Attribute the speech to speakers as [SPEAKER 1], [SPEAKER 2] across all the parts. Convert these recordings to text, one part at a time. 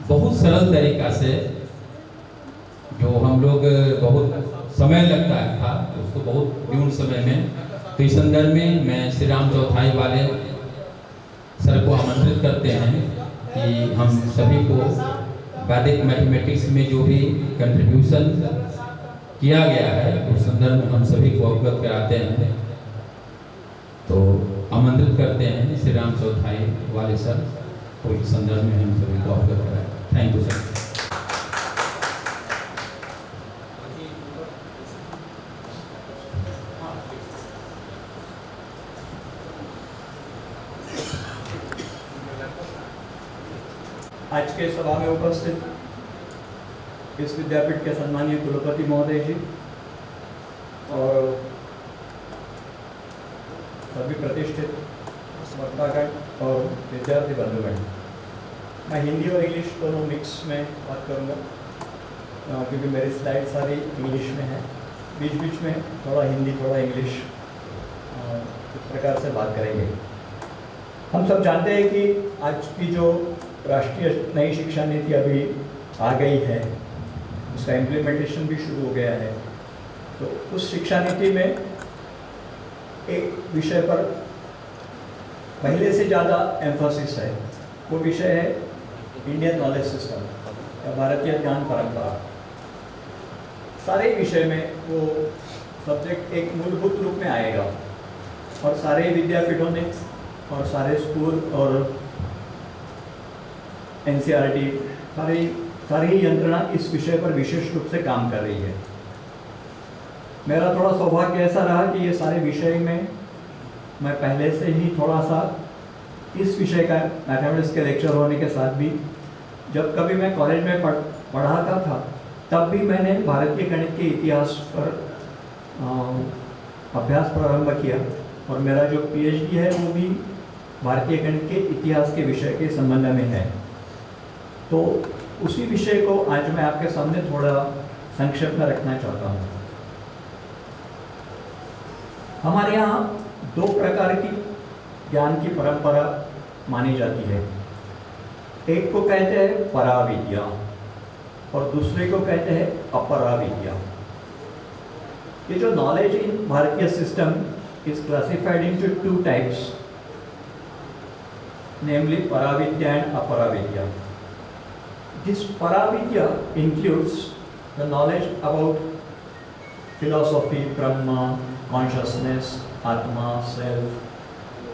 [SPEAKER 1] बहुत सरल तरीका से, जो हम लोग बहुत समय लगता था उसको बहुत न्यून समय में, तो इस संदर्भ में मैं श्री राम चौथाई वाले सर को आमंत्रित करते हैं कि हम सभी को वैदिक मैथमेटिक्स में जो भी कंट्रीब्यूशन किया गया है उस संदर्भ में हम सभी को अवगत कराते हैं। तो आमंत्रित करते हैं श्री राम चौथाई वाले सर को इस संदर्भ में हम सभी को अवगत कराएं। Thank you sir.
[SPEAKER 2] आज के सभा में उपस्थित इस विद्यापीठ के सम्मानीय कुलपति महोदय जी और सभी प्रतिष्ठित वक्तागण और विद्यार्थी बंधुगण, मैं हिंदी और इंग्लिश दोनों मिक्स में बात करूँगा क्योंकि मेरी स्लाइड सारी इंग्लिश में है। बीच बीच में थोड़ा हिंदी थोड़ा इंग्लिश इस प्रकार से बात करेंगे। हम सब जानते हैं कि आज की जो राष्ट्रीय नई शिक्षा नीति अभी आ गई है, उसका इम्प्लीमेंटेशन भी शुरू हो गया है। तो उस शिक्षा नीति में एक विषय पर पहले से ज़्यादा एम्फोसिस है, वो विषय है इंडियन नॉलेज सिस्टम या भारतीय ज्ञान परंपरा। सारे विषय में वो सब्जेक्ट एक मूलभूत रूप में आएगा और सारे विद्यापीठों ने और सारे स्कूल और एनसीईआरटी सारी यंत्रणा इस विषय पर विशेष रूप से काम कर रही है। मेरा थोड़ा सौभाग्य ऐसा रहा कि ये सारे विषय में मैं पहले से ही थोड़ा सा इस विषय का मैथमेटिक्स के लेक्चर होने के साथ भी जब कभी मैं कॉलेज में पढ़ाता था तब भी मैंने भारतीय गणित के इतिहास पर अभ्यास प्रारंभ किया और मेरा जो पीएचडी है वो भी भारतीय गणित के इतिहास के विषय के संबंध में है। तो उसी विषय को आज मैं आपके सामने थोड़ा संक्षेप में रखना चाहता हूँ। हमारे यहाँ दो प्रकार की ज्ञान की परंपरा मानी जाती है। एक को कहते हैं पराविद्या और दूसरे को कहते हैं अपराविद्या। ये जो नॉलेज इन भारतीय system is classified into two types, namely paravidya and aparavidya. This paravidya includes the knowledge about philosophy, Brahma, consciousness, Atma, self,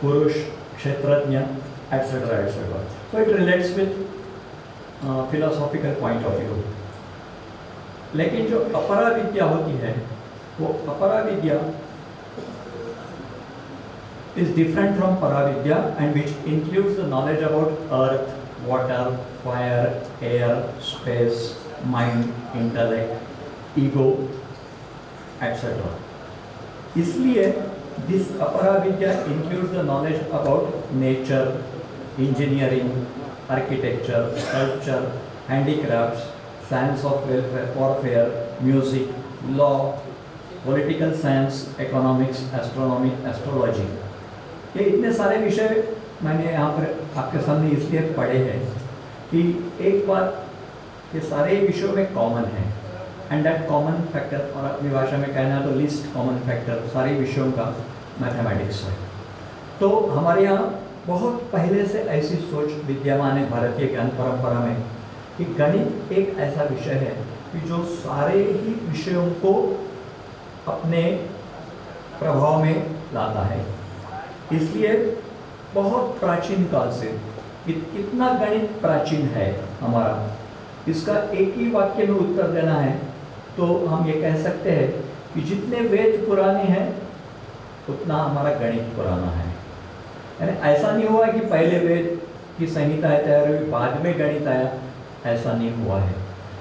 [SPEAKER 2] Purush, Kshetrajna, etc. etc. So it relates with philosophical point of view. लेकिन जो अपराविद्या होती है वो अपराविद्या is different from paravidya and which includes the knowledge about earth, water, fire, air, space, mind, intellect, ego, etc. इसलिए this अपराविद्या includes the knowledge about nature, engineering, architecture, sculpture, handicrafts, science of warfare, music, law, political science, economics, astronomy, astrology. ये इतने सारे विषय मैंने यहाँ पर आपके सामने इसलिए पढ़े हैं कि एक बात ये सारे विषयों में कॉमन है एंड दैट कॉमन फैक्टर, और अपनी भाषा में कहना तो लीस्ट कॉमन फैक्टर सारे विषयों का मैथमेटिक्स है। तो हमारे यहाँ बहुत पहले से ऐसी सोच विद्यमान है भारतीय ज्ञान परंपरा में कि गणित एक ऐसा विषय है कि जो सारे ही विषयों को अपने प्रभाव में लाता है। इसलिए बहुत प्राचीन काल से कितना गणित प्राचीन है हमारा, इसका एक ही वाक्य में उत्तर देना है तो हम ये कह सकते हैं कि जितने वेद पुराने हैं उतना हमारा गणित पुराना है। यानी ऐसा नहीं हुआ कि पहले वेद की संहिता तैयार हुई बाद में गणित आया, ऐसा नहीं हुआ है।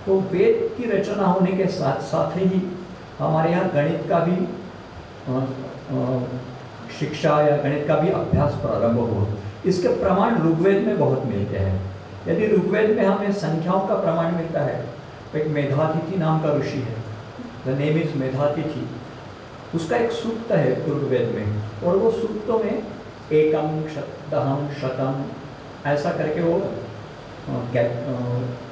[SPEAKER 2] तो वेद की रचना होने के साथ साथ ही हमारे यहाँ गणित का भी शिक्षा या गणित का भी अभ्यास प्रारंभ हुआ। इसके प्रमाण ऋग्वेद में बहुत मिलते हैं। यदि ऋग्वेद में हमें संख्याओं का प्रमाण मिलता है, एक मेधातिथि नाम का ऋषि है, द नेम इज मेधातिथि, उसका एक सूक्त है ऋग्वेद में और वो सूक्तों में एकम, दहम, शतम ऐसा करके वो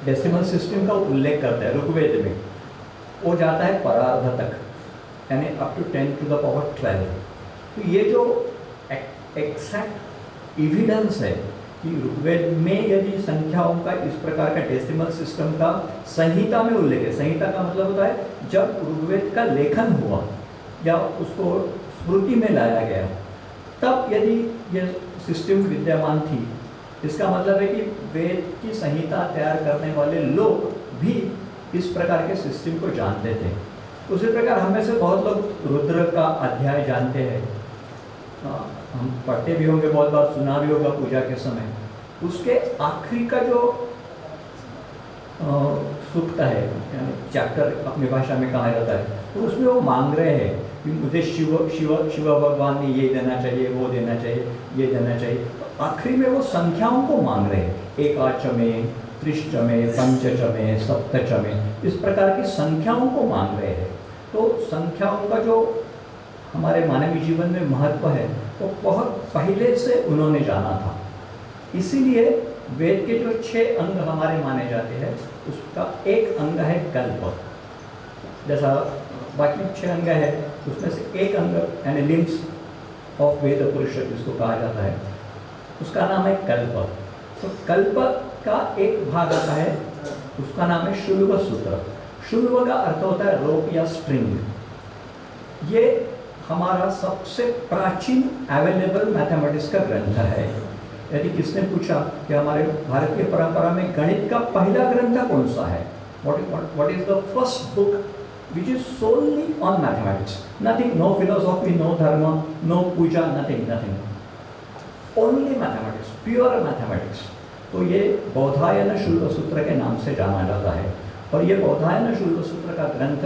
[SPEAKER 2] डेसिमल सिस्टम का उल्लेख करता है ऋग्वेद में, वो जाता है परार्ध तक, यानी up to 10 to the power 12। तो ये जो एक्सैक्ट एविडेंस है कि ऋग्वेद में यदि संख्याओं का इस प्रकार का डेसिमल सिस्टम का संहिता में उल्लेख है, संहिता का मतलब होता है जब ऋग्वेद का लेखन हुआ या उसको स्मृति में लाया गया, तब यदि ये सिस्टम विद्यमान थी, इसका मतलब है कि वेद की संहिता तैयार करने वाले लोग भी इस प्रकार के सिस्टम को जानते थे। उसी प्रकार हम में से बहुत लोग रुद्र का अध्याय जानते हैं, हम पढ़ते भी होंगे, बहुत बार सुना भी होगा पूजा के समय। उसके आखिरी का जो सूक्त है, यानी चैप्टर अपनी भाषा में कहा जाता है, तो उसमें वो मांग रहे हैं कि मुझे शिव भगवान ने ये देना चाहिए, वो देना चाहिए, ये देना चाहिए। तो आखिरी में वो संख्याओं को मांग रहे हैं, एकाचमे, त्रिशचमे, पंचचमे, सप्तचमे, इस प्रकार की संख्याओं को मांग रहे हैं। तो संख्याओं का जो हमारे मानवीय जीवन में महत्व है वो बहुत पहले से उन्होंने जाना था। इसीलिए वेद के जो 6 अंग हमारे माने जाते हैं, उसका एक अंग है कल्प। जैसा बाकी 6 अंग है, उसमें से एक अंग यानी लिम्स ऑफ वेद पुरुष जिसको कहा जाता है, उसका नाम है कल्प। तो कल्प का एक भाग आता है, उसका नाम है शुल्ब सूत्र। शुल्ब का अर्थ होता है रोप या स्ट्रिंग। ये हमारा सबसे प्राचीन अवेलेबल मैथमेटिक्स का ग्रंथ है। यदि किसने पूछा कि हमारे भारतीय परंपरा में गणित का पहला ग्रंथ कौन सा है, what is the first book which is solely on mathematics, nothing, no philosophy, no dharma, no puja, nothing, only mathematics, pure mathematics. तो ये बौधायन शुल्ब सूत्र के नाम से जाना जाता है। और ये बौधायन शुल्ब सूत्र का ग्रंथ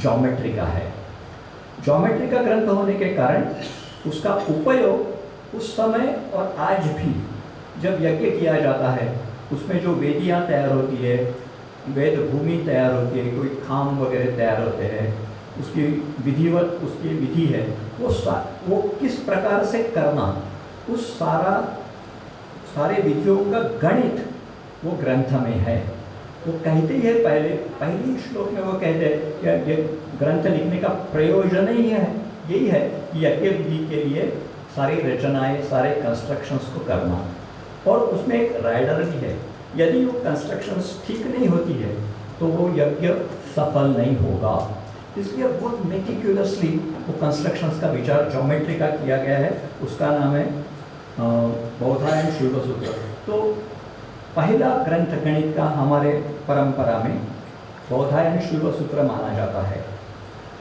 [SPEAKER 2] ज्योमेट्री का है। ज्योमेट्री का ग्रंथ होने के कारण उसका उपयोग उस समय और आज भी जब यज्ञ किया जाता है, उसमें जो वेदियाँ तैयार होती है, वेद भूमि तैयार होती है, कोई खाम वगैरह तैयार होते हैं, उसकी विधिवत उसकी विधि है, वो किस प्रकार से करना, उस सारे विधियों का गणित वो ग्रंथ में है। वो कहते ही है, पहली श्लोक में वो कहते हैं कि ये ग्रंथ लिखने का प्रयोजन ही है, यही है कि यज्ञ विधि के लिए सारी रचनाएं, सारे कंस्ट्रक्शंस को करना। और उसमें एक राइडर भी है, यदि वो कंस्ट्रक्शंस ठीक नहीं होती है तो वो यज्ञ सफल नहीं होगा। इसलिए बहुत मेटिक्युलसली वो कंस्ट्रक्शंस का विचार ज्योमेट्री का किया गया है। उसका नाम है बौधायन शुल्ब सूत्र। तो पहला ग्रंथ गणित का हमारे परंपरा में बौधायन शुल्ब सूत्र माना जाता है।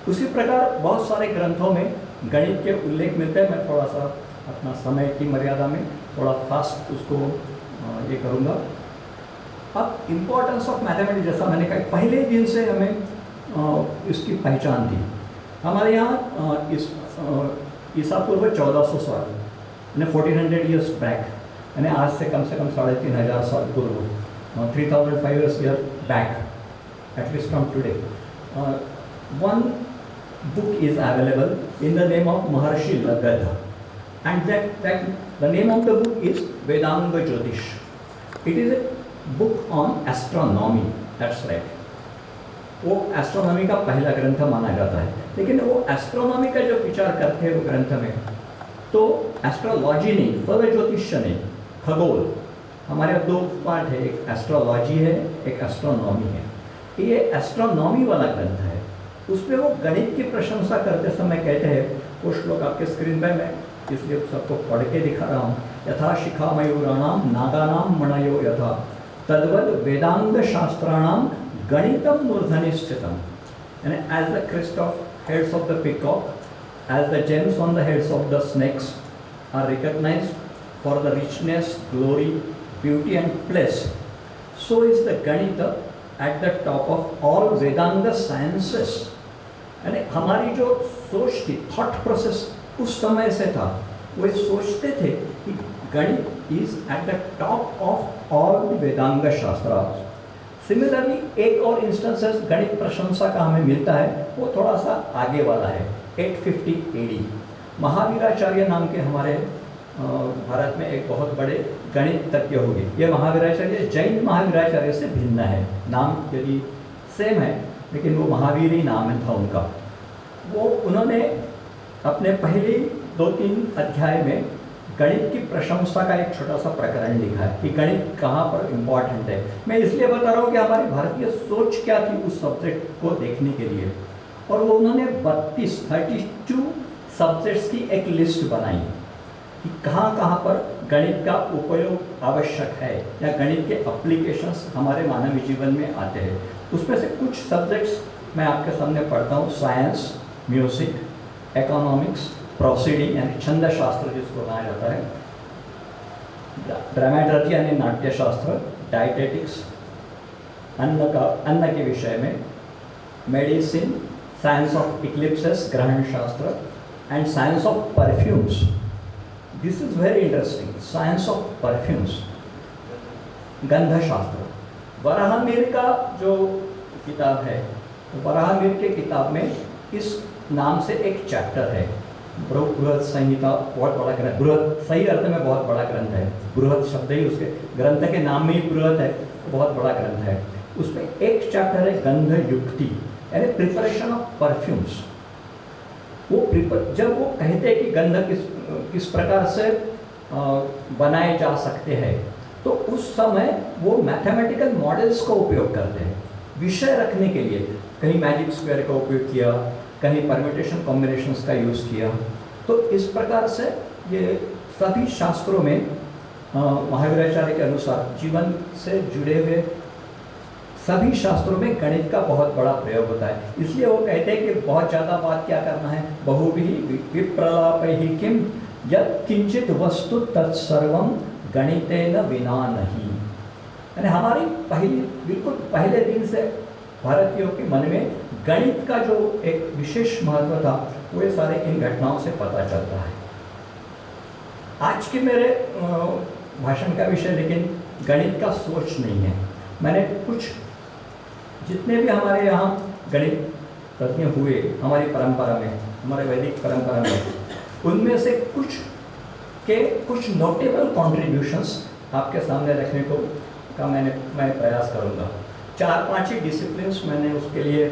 [SPEAKER 2] उसी प्रकार बहुत सारे ग्रंथों में गणित के उल्लेख मिलते हैं। मैं थोड़ा सा अपना समय की मर्यादा में थोड़ा फास्ट उसको ये करूँगा। अब इम्पोर्टेंस ऑफ मैथमेटिक्स, जैसा मैंने कहा, पहले दिन से हमें इसकी पहचान थी। हमारे यहाँ ईसा पूर्व 1400 साल, यानी 1400 ईयर्स बैक, यानी आज से कम 3500 साल पूर्व, 3500 years back, at least from today, one book is available in the name of Maharshi Lagadha, and that the name of the book is Vedanga Jyotish. It is a book on astronomy. That's right. वो astronomy का पहला ग्रंथ माना जाता है। लेकिन वो astronomy का जो विचार करते हैं वो ग्रंथ में, तो एस्ट्रोलॉजी नहीं, फल ज्योतिष नहीं, खगोल, हमारे दो पार्ट है, एक एस्ट्रोलॉजी है, एक एस्ट्रोनॉमी है। ये एस्ट्रोनॉमी वाला ग्रंथ है। उसमें वो गणित की प्रशंसा करते समय कहते हैं, वो श्लोक आपके स्क्रीन पर मैं इसलिए सबको पढ़ के दिखा रहा हूँ। यथा शिखा मयूराणाम नागानाम मणयो यथा तद्वद Vedang शास्त्राणाम गणितम मूर्धनि स्थितम। And as the crest of heads of the peacock, as the gems on the heads of the snakes are recognized for the richness, glory, beauty and bliss, so is the Ganita at the top of all Vedanga sciences. यानी हमारी जो सोच थी, thought process उस समय से था, वो सोचते थे कि गणित is at the top of all Vedang शास्त्र। सिमिलरली एक और इंस्टेंसेस गणित प्रशंसा का हमें मिलता है, वो थोड़ा सा आगे वाला है। 850 AD महावीराचार्य नाम के हमारे भारत में एक बहुत बड़े गणित तज्ञ हो गए। ये महावीराचार्य जैन महावीराचार्य से भिन्न है, नाम यदि सेम है लेकिन वो महावीर ही नाम था उनका। वो उन्होंने अपने पहले 2-3 अध्याय में गणित की प्रशंसा का एक छोटा सा प्रकरण लिखा है कि गणित कहाँ पर इम्पॉर्टेंट है। मैं इसलिए बता रहा हूँ कि हमारी भारतीय सोच क्या थी उस सब्जेक्ट को देखने के लिए। और वो उन्होंने 32 सब्जेक्ट्स की एक लिस्ट बनाई कि कहाँ कहाँ पर गणित का उपयोग आवश्यक है या गणित के एप्लीकेशंस हमारे मानवीय जीवन में आते हैं। उसमें से कुछ सब्जेक्ट्स मैं आपके सामने पढ़ता हूँ। साइंस, म्यूजिक, इकोनॉमिक्स, प्रोसीडिंग यानी छंद शास्त्र जिसको कहा जाता है, ड्रामेटर्जी यानी नाट्य शास्त्र, डाइटेटिक्स अन्न के विषय में, मेडिसिन, साइंस ऑफ इक्लिप्सेस ग्रहण शास्त्र and science of perfumes. This is very interesting, science of perfumes, गंध शास्त्र। वराहमिहिर का जो किताब है, वराहमिहिर के किताब में इस नाम से एक चैप्टर है, बृहद संहिता। बहुत बड़ा ग्रंथ, बृहद सही अर्थ में बहुत बड़ा ग्रंथ है। बृहद शब्द ही उसके ग्रंथ के नाम में ही बृहद है, बहुत बड़ा ग्रंथ है। उसमें एक चैप्टर है गंध युक्ति यानी प्रिपरेशन ऑफ परफ्यूम्स। जब वो कहते हैं कि गंध किस प्रकार से बनाए जा सकते हैं, तो उस समय वो मैथमेटिकल मॉडल्स का उपयोग करते हैं विषय रखने के लिए। कहीं मैजिक स्क्वायर का उपयोग किया, कहीं परम्यूटेशन कॉम्बिनेशंस का यूज़ किया। तो इस प्रकार से ये सभी शास्त्रों में महावीराचार्य के अनुसार जीवन से जुड़े हुए सभी शास्त्रों में गणित का बहुत बड़ा प्रयोग होता है। इसलिए वो कहते हैं कि बहुत ज़्यादा बात क्या करना है, बहुभिः विप्रलापैः किं यत् किंचित वस्तु तत्सर्वं गणितेन विना नहीं। यानी हमारी बिल्कुल पहले दिन से भारतीयों के मन में गणित का जो एक विशेष महत्व था वो ये सारे इन घटनाओं से पता चलता है। आज के मेरे भाषण का विषय लेकिन गणित का सोच नहीं है। मैंने कुछ जितने भी हमारे यहाँ गणित तज्ञ हुए हमारी परंपरा में, हमारे वैदिक परंपरा में, उनमें से कुछ नोटेबल कॉन्ट्रीब्यूशंस आपके सामने रखने का मैं प्रयास करूँगा। 4-5 ही डिसिप्लिन्स मैंने उसके लिए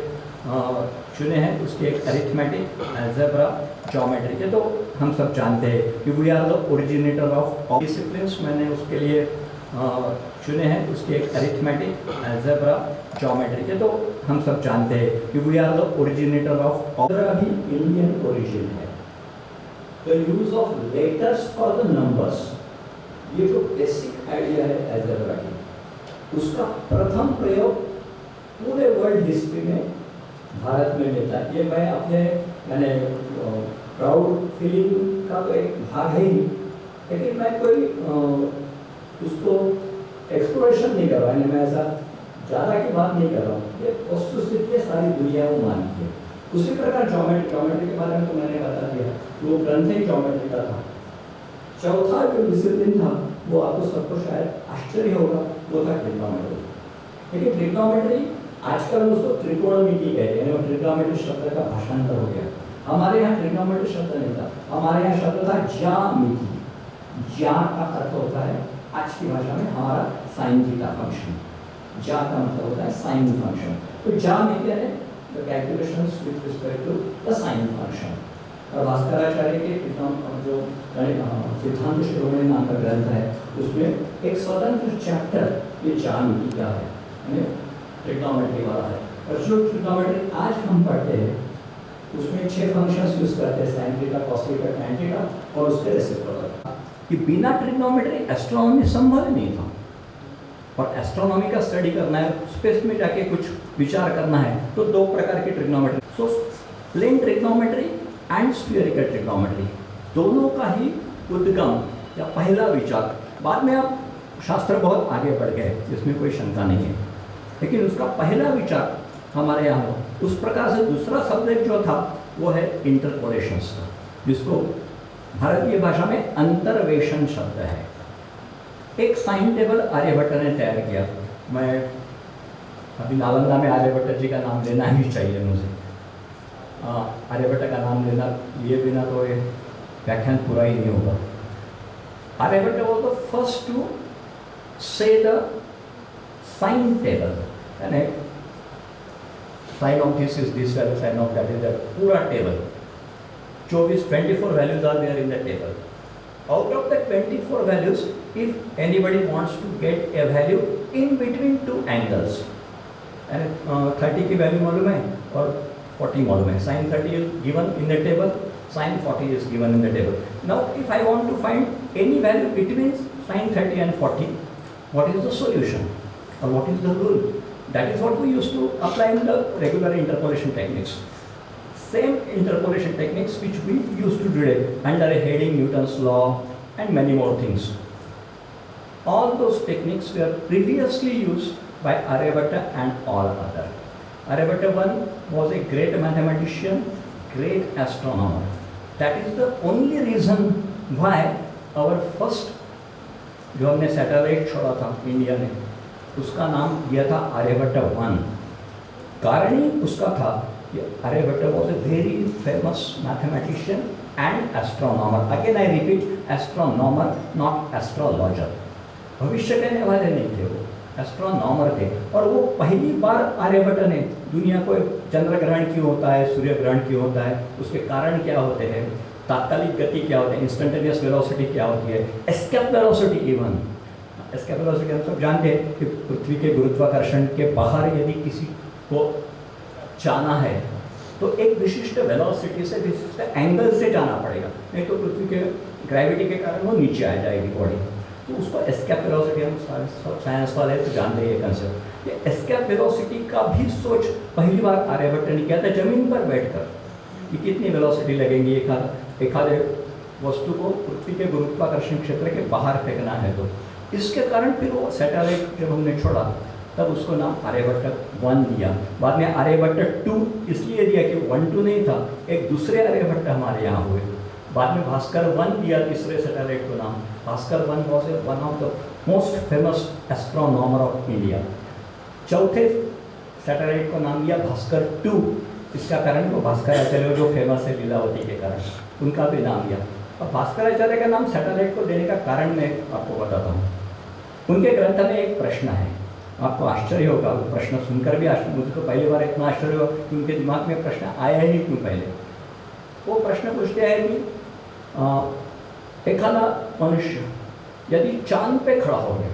[SPEAKER 2] चुने हैं। उसके एक अरिथमेटिक, अलजेब्रा, ज्योमेट्री, ये तो हम सब जानते हैं कि we are the originator of disciplines. मैंने उसके लिए चुने हैं। उसके एक अरिथमेटिक, अलजेब्रा, ज्योमेट्री, ये तो हम सब जानते हैं कि we are the originator of algebra भी इंडियन ओरिजिन है। The use of letters for the numbers, ये जो बेसिक आइडिया है अलजेब्रा की, उसका प्रथम प्रयोग पूरे वर्ल्ड हिस्ट्री में भारत में मिलता है। ये मैंने प्राउड फीलिंग का तो एक भाग है ही, लेकिन मैं कोई उसको एक्सप्लोरेशन नहीं कर रहा हूँ, मैं ऐसा ज़्यादा की बात नहीं कर रहा हूँ। ये वस्तुस्थिति है, सारी दुनिया वो मानती है। उसी प्रकार ज्योमेट्री के बारे में तो मैंने बता दिया, वो ग्रंथ ही ज्योमेट्री का था। चौथा जो डिसिप्लिन था वो आपको सबको शायद आश्चर्य होगा, वो था ट्रिग्नोमेट्री। लेकिन ट्रिग्नोमेट्री आजकल उसको त्रिकोणमिति कहते हैं। ट्रिग्नोमेट्री शब्द का भाषांतर हो गया। हमारे यहाँ ट्रिग्नोमेट्री शब्द नहीं था, हमारे यहाँ शब्द था ज्यामिति। ज्या का अर्थ होता है आज की भाषा में हमारा साइन थीटा फंक्शन। ज्या का मतलब होता है साइन फंक्शन। तो ज्यामिति है the calculations with respect to the sine function. और भास्कराचार्य के जो सिद्धांत शिरोमणि नाम का ग्रंथ है उसमें एक स्वतंत्र चैप्टर ये ज्यामिति का है, यानी ट्रिग्नोमेट्री वाला है। और जो ट्रिग्नोमेट्री आज हम पढ़ते हैं उसमें 6 फंक्शंस यूज करते हैं, sine theta, cos theta, tan theta और उसके रेसिप्रोकल। कि बिना ट्रिग्नोमेट्री एस्ट्रोनॉमी संभव नहीं था। और एस्ट्रोनॉमी का स्टडी करना है, स्पेस में जाके कुछ विचार करना है, तो 2 प्रकार की trigonometry, so plane trigonometry and spherical trigonometry, दोनों का ही उद्गम या पहला विचार। बाद में अब शास्त्र बहुत आगे बढ़ गए, इसमें कोई शंका नहीं है, लेकिन उसका पहला विचार हमारे यहाँ हो। उस प्रकार से दूसरा सब्जेक्ट जो था वो है इंटरपोलेशंस का, जिसको भारतीय भाषा में अंतर्वेशन शब्द है। एक साइन टेबल आर्यभट्ट ने तैयार किया। मैं अभी नालंदा में आर्यभट्ट जी का नाम लेना ही चाहिए मुझे। आर्यभट्ट का नाम लिए बिना तो ये व्याख्यान पूरा ही नहीं होगा। Aryabhatta was the first to say the sign table. And sign of this is this value, sign of that is that. Pura table. 24 values are there in the table. Out of the 24 values, if anybody wants to get a value in between two angles, and 30 की value मालूम है और 40 मालूम है. Sin 30 is given in the table, sin 40 is given in the table. Now, if I want to find any value between sin 30 and 40, what is the solution or what is the rule? That is what we used to apply in the regular interpolation techniques. Same interpolation techniques which we used to do it under a heading Newton's law and many more things. All those techniques were previously used by Aryabhatta and all other. Aryabhatta one was a great mathematician, great astronomer. That is the only reason why our first जो हमने satellite छोड़ा था India ने, उसका नाम दिया था आर्यभट्ट 1. कारण ही उसका था Aryabhatta was a very famous mathematician and astronomer. Again I repeat, astronomer, not astrologer. भविष्य कहने वाले नहीं थे वो, एस्ट्रोनॉमर थे. और वो पहली बार आर्यभट्ट ने दुनिया को चंद्र ग्रहण क्यों होता है, सूर्य ग्रहण क्यों होता है, उसके कारण क्या होते हैं, तात्कालिक गति क्या होते हैं, इंस्टेंटेनियस वेलोसिटी क्या होती है, escape velocity. Even escape velocity हम सब जानते हैं कि पृथ्वी के गुरुत्वाकर्षण के बाहर यदि किसी को जाना है तो एक विशिष्ट वेलोसिटी से, विशिष्ट एंगल से जाना पड़ेगा, नहीं तो पृथ्वी के ग्रेविटी के कारण वो नीचे आ जाएगी बॉडी. तो उसको एस्केप वेलोसिटी, हम साइंस वाले तो जानते हैं ये कंसेप्ट. ये एस्केप वेलोसिटी का भी सोच पहली बार आर्यभट्ट ने किया था जमीन पर बैठकर कि कितनी वेलोसिटी लगेगी एखादे वस्तु को पृथ्वी के गुरुत्वाकर्षण क्षेत्र के बाहर फेंकना है. तो इसके कारण फिर वो सैटेलाइट जब हमने छोड़ा तब उसको नाम आर्यभट्ट 1 दिया. बाद में आर्यभट्ट 2 इसलिए दिया कि 1-2 नहीं था, एक दूसरे आर्यभट्ट हमारे यहाँ हुए. बाद में भास्कर 1 दिया तीसरे सैटेलाइट को नाम. Bhaskar 1 was one of the most famous astronomer of India. चौथे सैटेलाइट को नाम दिया भास्कर 2. इसका कारण वो भास्कराचार्य जो फेमस है लीलावती के कारण, उनका भी नाम दिया. और भास्कराचार्य का नाम सैटेलाइट को देने का कारण मैं आपको बताता हूँ. उनके ग्रंथ में एक प्रश्न है, आपको आश्चर्य होगा, वो प्रश्न सुनकर भी आश्चर्य, मुझे तो पहली बार इतना आश्चर्य हुआ कि उनके दिमाग में प्रश्न आया ही क्यों पहले. वो प्रश्न पूछते हैं कि एखादा मनुष्य यदि चांद पे खड़ा हो गया,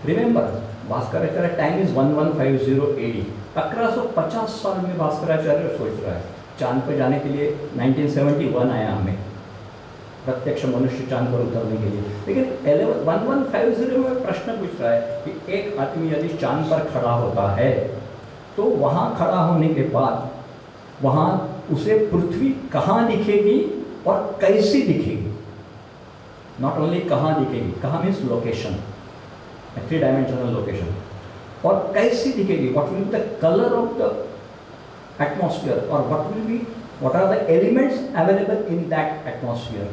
[SPEAKER 2] remember Bhaskaracharya time is 1150 AD, 1150 साल में भास्कराचार्य सोच रहा है चांद पे जाने के लिए. 1971 आया हमें प्रत्यक्ष मनुष्य चांद पर उतरने के लिए. लेकिन 1150 में प्रश्न पूछ रहा है कि एक आदमी यदि चांद पर खड़ा होता है तो वहाँ खड़ा होने के बाद वहाँ उसे पृथ्वी कहाँ दिखेगी और कैसी दिखेगी. नॉट ओनली कहाँ दिखेगी, कहाँ मीन्स लोकेशन, 3 डायमेंशनल लोकेशन, और कैसी दिखेगी, what will be the colour of the atmosphere और what are the elements available in that atmosphere.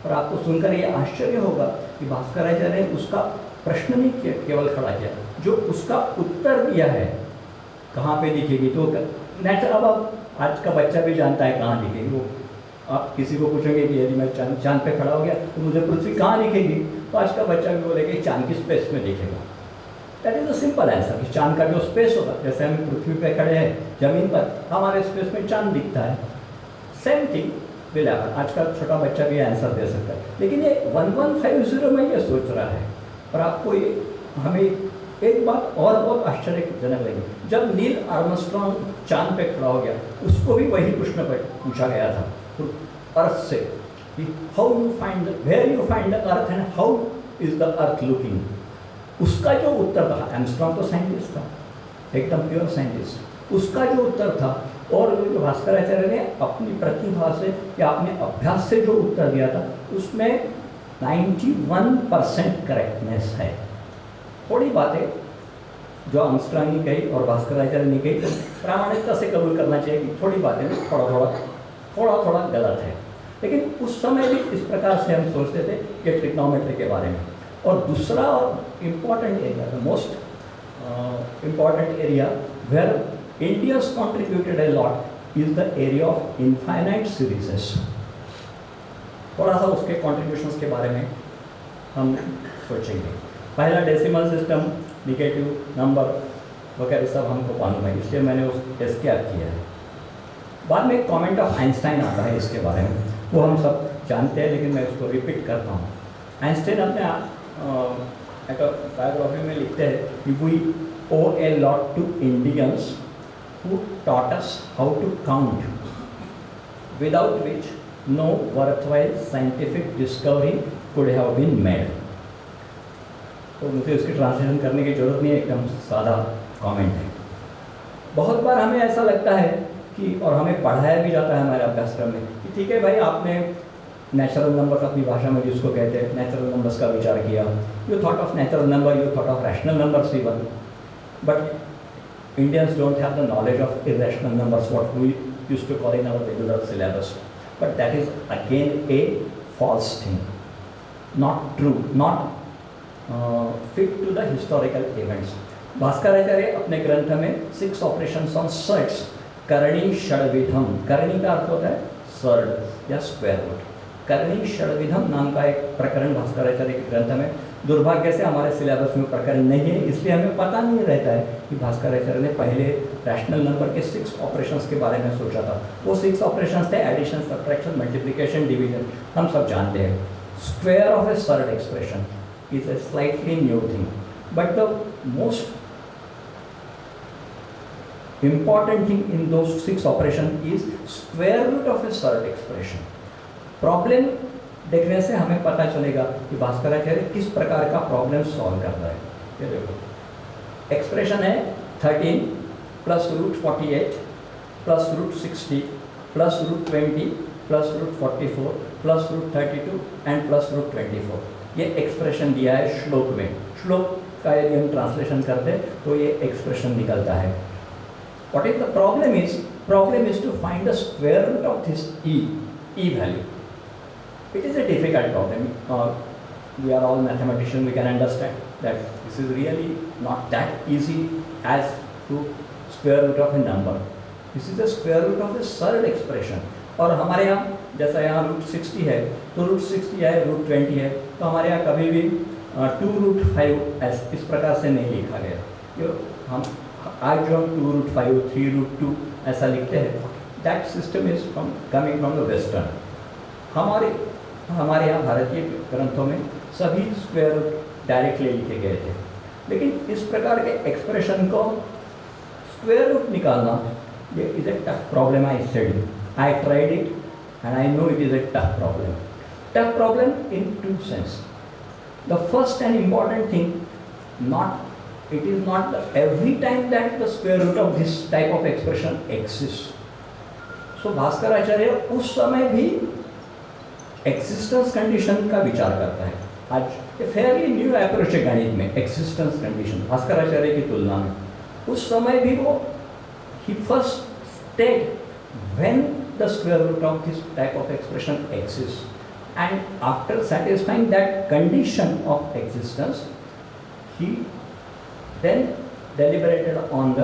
[SPEAKER 2] और आपको सुनकर ये आश्चर्य होगा कि भास्कराचार्य ने उसका प्रश्न नहीं किया, केवल खड़ा किया, जो उसका उत्तर दिया है कहाँ पे दिखेगी. तो नेचुरल, अब आज का बच्चा भी जानता है कहाँ दिखेगी. वो आप किसी को पूछेंगे कि यदि मैं चांद पे खड़ा हो गया तो मुझे पृथ्वी कहाँ दिखेगी, तो आज का बच्चा भी बोलेगा चांद की स्पेस में दिखेगा. That is a simple answer कि चांद का जो स्पेस होगा, जैसे हम पृथ्वी पे खड़े हैं जमीन पर, हमारे स्पेस में चांद दिखता है. Same thing will happen. आज का छोटा बच्चा भी आंसर दे सकता है. लेकिन ये 1150 में ये सोच रहा है. और आपको ये हमें एक बात और बहुत आश्चर्यजनक लगी, जब नील आर्मस्ट्रॉन्ग चांद पे खड़ा हो गया उसको भी वही प्रश्न पूछा गया था अर्थ से कि how you find, where you find the earth and how is the earth looking. उसका जो उत्तर था, आर्मस्ट्रॉन्ग तो साइंटिस्ट था, एकदम प्योर साइंटिस्ट, उसका जो उत्तर था और जो भास्कराचार्य ने अपनी प्रतिभा से या अपने अभ्यास से जो उत्तर दिया था उसमें 91% करेक्टनेस है. थोड़ी बातें जो आर्मस्ट्रॉन्ग ने कही और भास्कराचार्य ने कही तो प्रामाणिकता से कबूल करना चाहिए कि थोड़ी बातें थोड़ा गलत है. लेकिन उस समय भी इस प्रकार से हम सोचते थे कि ट्रिग्नोमेट्री के बारे में. और दूसरा और important area, the most important area where India's contributed a lot is the area of infinite series. थोड़ा सा उसके contributions के बारे में हम सोचेंगे। पहला डेसिमल सिस्टम, निगेटिव नंबर वगैरह सब हमको मालूम है, इसलिए मैंने उस एस्केप किया है। बाद में एक कमेंट ऑफ आइंस्टाइन आता है इसके बारे में, वो हम सब जानते हैं, लेकिन मैं उसको रिपीट करता हूँ। आइंस्टाइन अपने बायोग्राफी में लिखते हैं कि we owe a lot to Indians who taught us how to count, without which no worthwhile scientific discovery could have been made. तो मुझे उसकी ट्रांसलेशन करने की ज़रूरत नहीं है, एकदम सादा कमेंट है। बहुत बार हमें ऐसा लगता है कि, और हमें पढ़ाया भी जाता है हमारे अभ्यासक्रम में, कि ठीक है भाई, आपने नेचुरल नंबर्स अपनी भाषा में जिसको कहते हैं नेचुरल नंबर्स का विचार किया, you thought of natural number, you thought of rational numbers even, but Indians don't have the knowledge of irrational numbers, what we used to call in our regular syllabus. But that is again a false thing, not true, not fit to the historical events. Bhaskaracharya अपने ग्रंथ में 6 operations on surds, करणी षड्विधम, करणी का अर्थ होता है surd या square root, करणी षड्विधम नाम का एक प्रकरण भास्कराचार्य के ग्रंथ में, दुर्भाग्य से हमारे सिलेबस में प्रकरण नहीं है, इसलिए हमें पता नहीं रहता है कि भास्कराचार्य ने पहले रैशनल नंबर के 6 ऑपरेशंस के बारे में सोचा था। वो 6 ऑपरेशंस थे एडिशन, सब्ट्रैक्शन, मल्टीप्लिकेशन, डिवीजन, हम सब जानते हैं। Square of A surd expression is a slightly new thing, but the most important thing in those 6 operations is square root of a surd expression. Problem देखने से हमें पता चलेगा कि भास्कराचार्य किस प्रकार का प्रॉब्लम सॉल्व कर रहा है। ये देखो, एक्सप्रेशन है 13 plus root 48 plus root 60 plus root 20 plus root 44 plus root 32 and plus root 24। ये एक्सप्रेशन दिया है श्लोक में। श्लोक का यदि हम ट्रांसलेशन करते तो ये एक्सप्रेशन निकलता है। What is the problem is? Problem is to find the square root of this e value. It is a difficult problem. We are all mathematicians. We can understand that this is really not that easy as to square root of a number. This is the square root of a surd expression. और हमारे यहाँ जैसा यहाँ root 60 है तो root 60 है, root 20 है, तो हमारे यहाँ कभी भी 2 रूट 5 इस प्रकार से नहीं लिखा गया। हम आज जो हम 2 रूट 5, 3 रूट 2 ऐसा लिखते हैं, that system is coming from the western. हमारे यहाँ भारतीय ग्रंथों में सभी स्क्वायर रूट डायरेक्टली लिखे गए थे, लेकिन इस प्रकार के एक्सप्रेशन को स्क्वायर रूट निकालना ये is a tough problem. I study, I tried it and I know it is a tough problem. Tough problem in 2 sense. The first and important thing, it is not every time that the square root of this type of expression exists. So Bhaskaracharya उस समय भी existence condition का विचार करता है। आज ये fairly new approach है गणित में, existence condition भास्कराचार्य की तुलना में। उस समय भी वो he first state when the square root of this type of expression exists, and after satisfying that condition of existence, he then deliberated on the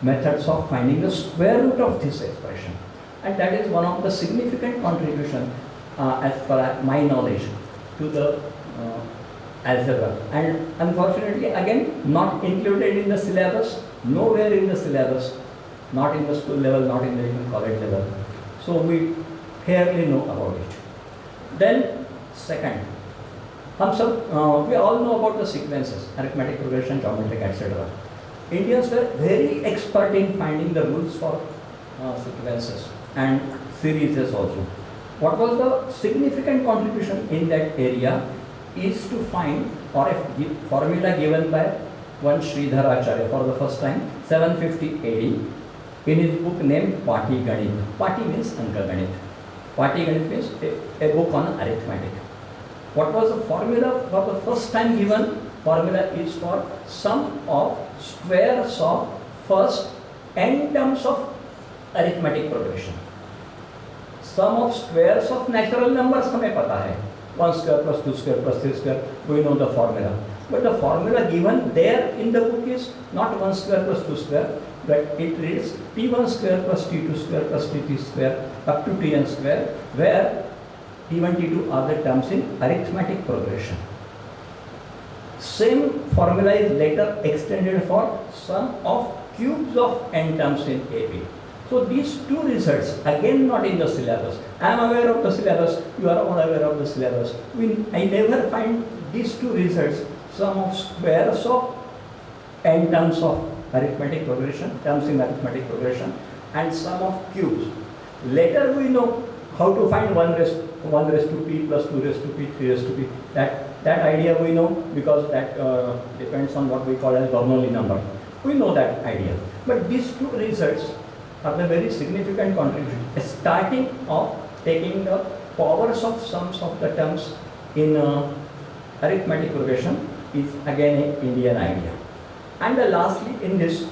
[SPEAKER 2] methods of finding the square root of this expression, and that is one of the significant contribution as per my knowledge to the algebra, and unfortunately again not included in the syllabus, nowhere in the syllabus, not in the school level, not in the college level, so we barely know about it. Then second, हम सब we all know about the sequences, arithmetic progression, geometric, etc. Indians were very expert in finding the rules for sequences and series also. What was the significant contribution in that area is to find, or a formula given by one Sridhar Acharya for the first time 750 AD in his book named Patiganit. Pati means Ankaganit. Patiganit means a book on arithmetic. What was the formula for the first time given? Formula is for sum of squares of first n terms of arithmetic progression. Sum of squares of natural numbers हमें पता है, 1 square plus 2 square plus 3 square, we know the formula. But the formula given there in the book is not 1 square plus 2 square, but it reads t1 square plus t2 square plus t3 square up to tn square, where T1, T2 are the terms in arithmetic progression. Same formula is later extended for sum of cubes of n terms in AP. So these two results, again not in the syllabus. I am aware of the syllabus, you are all aware of the syllabus. I never find these two results, sum of squares of n terms of arithmetic progression, terms in arithmetic progression, and sum of cubes. Later we know how to find 1 raised to p plus 2 raised to p, 3 raised to p. That idea we know because that depends on what we call as Bernoulli number. We know that idea. But these two results are the very significant contribution. Starting of taking the powers of sums of the terms in arithmetic progression is again an Indian idea. And lastly in this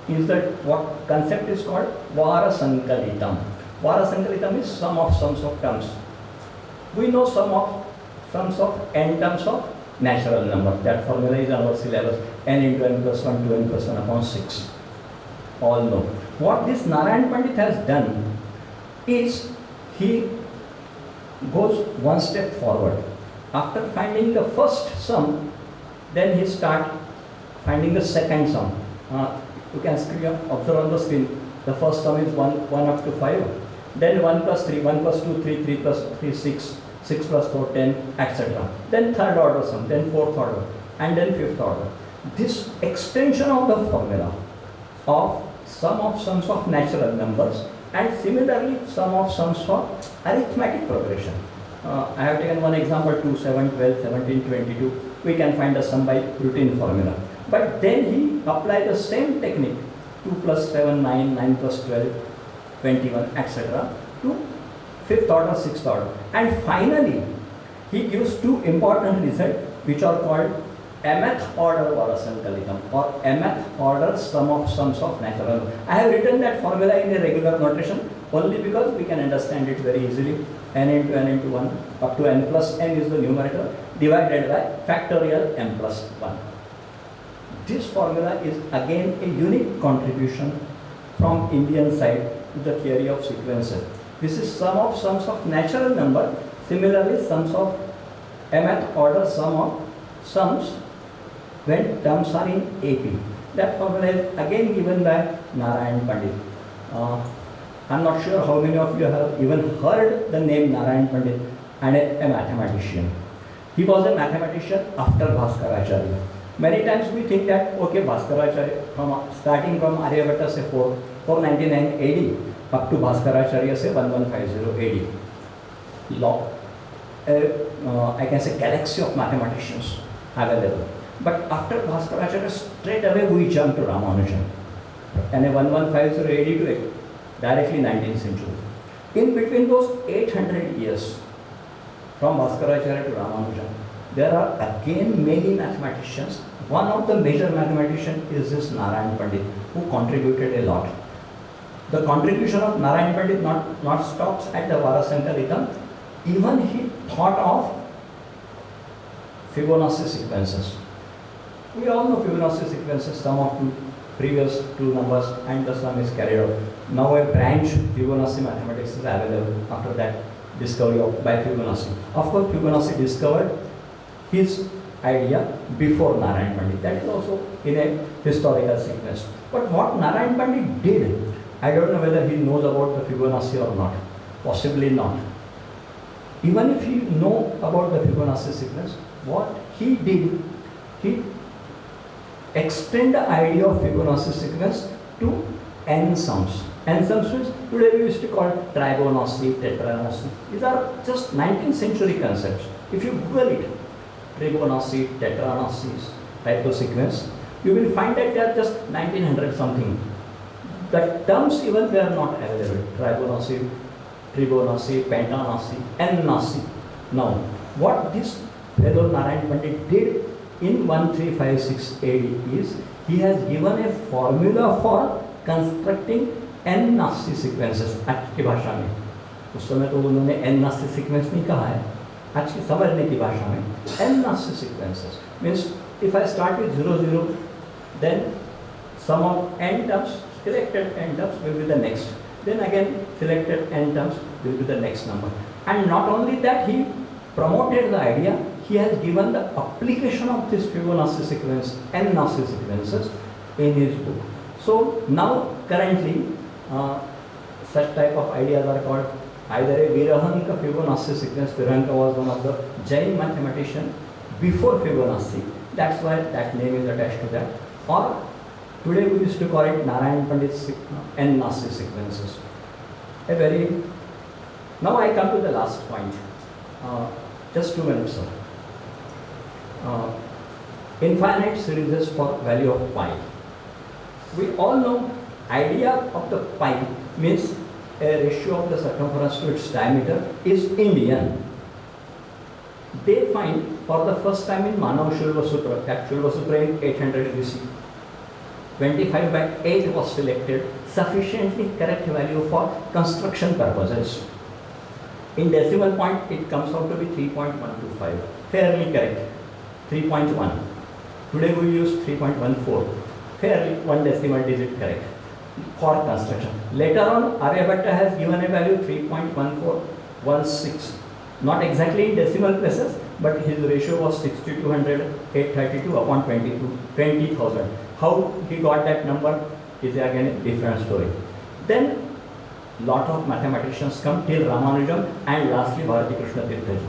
[SPEAKER 2] is that what concept is called Varasankalitam. Varasankalitam is sum of sums of terms. We know sums of n terms of natural number. That formula is our syllabus, n into n plus 1 to n plus 1 upon 6. All know. What this Narayan Pandit has done is he goes one step forward. After finding the first sum, then he starts finding the second sum. You can observe on the screen. The first sum is 1 up to 5. Then 1 plus 3, 1 plus 2, 3, 3 plus 3, 6, 6 plus 4, 10, etc. Then third order sum, then fourth order, and then fifth order. This extension of the formula of sum of sums of natural numbers and similarly sum of sums for arithmetic progression. I have taken one example, 2, 7, 12, 17, 22. We can find the sum by routine formula. But then he applied the same technique, 2 plus 7, 9, 9 plus 12, 21, etc. to fifth order, sixth order. And finally, he gives two important results which are called mth order Varasankalitam or mth order sum of sums of natural number. I have written that formula in a regular notation only because we can understand it very easily. N into 1 up to n plus n is the numerator divided by factorial m plus 1. This formula is again a unique contribution from Indian side to the theory of sequences. This is sum of sums of natural number, similarly sums of mth order sum of sums when terms are in AP. That formula is again given by Narayan Pandit. I am not sure how many of you have even heard the name Narayan Pandit and a mathematician. He was a mathematician after Bhaskaracharya. Many times we think that, okay, Bhaskaracharya, starting from Aryabhatta say 499 AD up to Bhaskaracharya say 1150 AD. I can say galaxy of mathematicians available. But after Bhaskaracharya, straight away we jump to Ramanujan. And a 1150 AD to directly 19th century. In between those 800 years, from Bhaskaracharya to Ramanujan, there are again many mathematicians. One of the major mathematicians is this Narayan Pandit, who contributed a lot. The contribution of Narayan Pandit not stops at the Varasankalitam. Even he thought of Fibonacci sequences. We all know Fibonacci sequences, sum of previous two numbers and the sum is carried out. Now a branch Fibonacci mathematics is available after that discovery by Fibonacci. Of course, Fibonacci discovered his idea before Narayan Pandit. That is also in a historical sequence. But what Narayan Pandit did, I don't know whether he knows about the Fibonacci or not. Possibly not. Even if you know about the Fibonacci sequence, what he did, he extend the idea of Fibonacci sequence to n sums. N sums means today we used to call Tribonacci, Tetranacci. These are just 19th century concepts. If you Google it, Tribonacci, Tetranacci type of sequence, you will find that they are just 1900 something. The terms even they are not available. Tribonacci, Tribonacci, Pentanacci, N-Nacci. Now, what this fellow Narayan Pandit did in 1356 AD is he has given a formula for constructing n-Nacci sequences आज की भाषा में. उस समय तो उन्होंने n-Nacci sequence नहीं कहा है. आज की समझने की भाषा में n-Nacci sequences means if I start with 0 0, then sum of n terms, selected n terms will be the next. Then again selected n terms will be the next number. And not only that, he promoted the idea, he has given the application of this Fibonacci sequence and Nasse sequences in his book. So now currently such type of ideas are called either a Virahanka Fibonacci sequence. Virahanka was one of the Jain mathematician before Fibonacci. That's why that name is attached to that. Or today we used to call it Narayan Pandit's and Nasse sequences. Now I come to the last point. Just 2 minutes, sir. Infinite series for value of pi. We all know idea of the pi means a ratio of the circumference to its diameter is Indian. They find for the first time in Manav Shulva Sutra, that Shulva Sutra in 800 BC, 25/8 was selected, sufficiently correct value for construction purposes. In decimal point, it comes out to be 3.125, fairly correct, 3.1. Today we use 3.14, fairly 1 decimal digit correct for construction. Later on, Aryabhatta has given a value 3.1416, not exactly in decimal places, but his ratio was 6200, 832 upon 20,000. How he got that number is again a different story. Then lot of mathematicians come till Ramanujam and lastly Bharati Krishna Tirtha ji.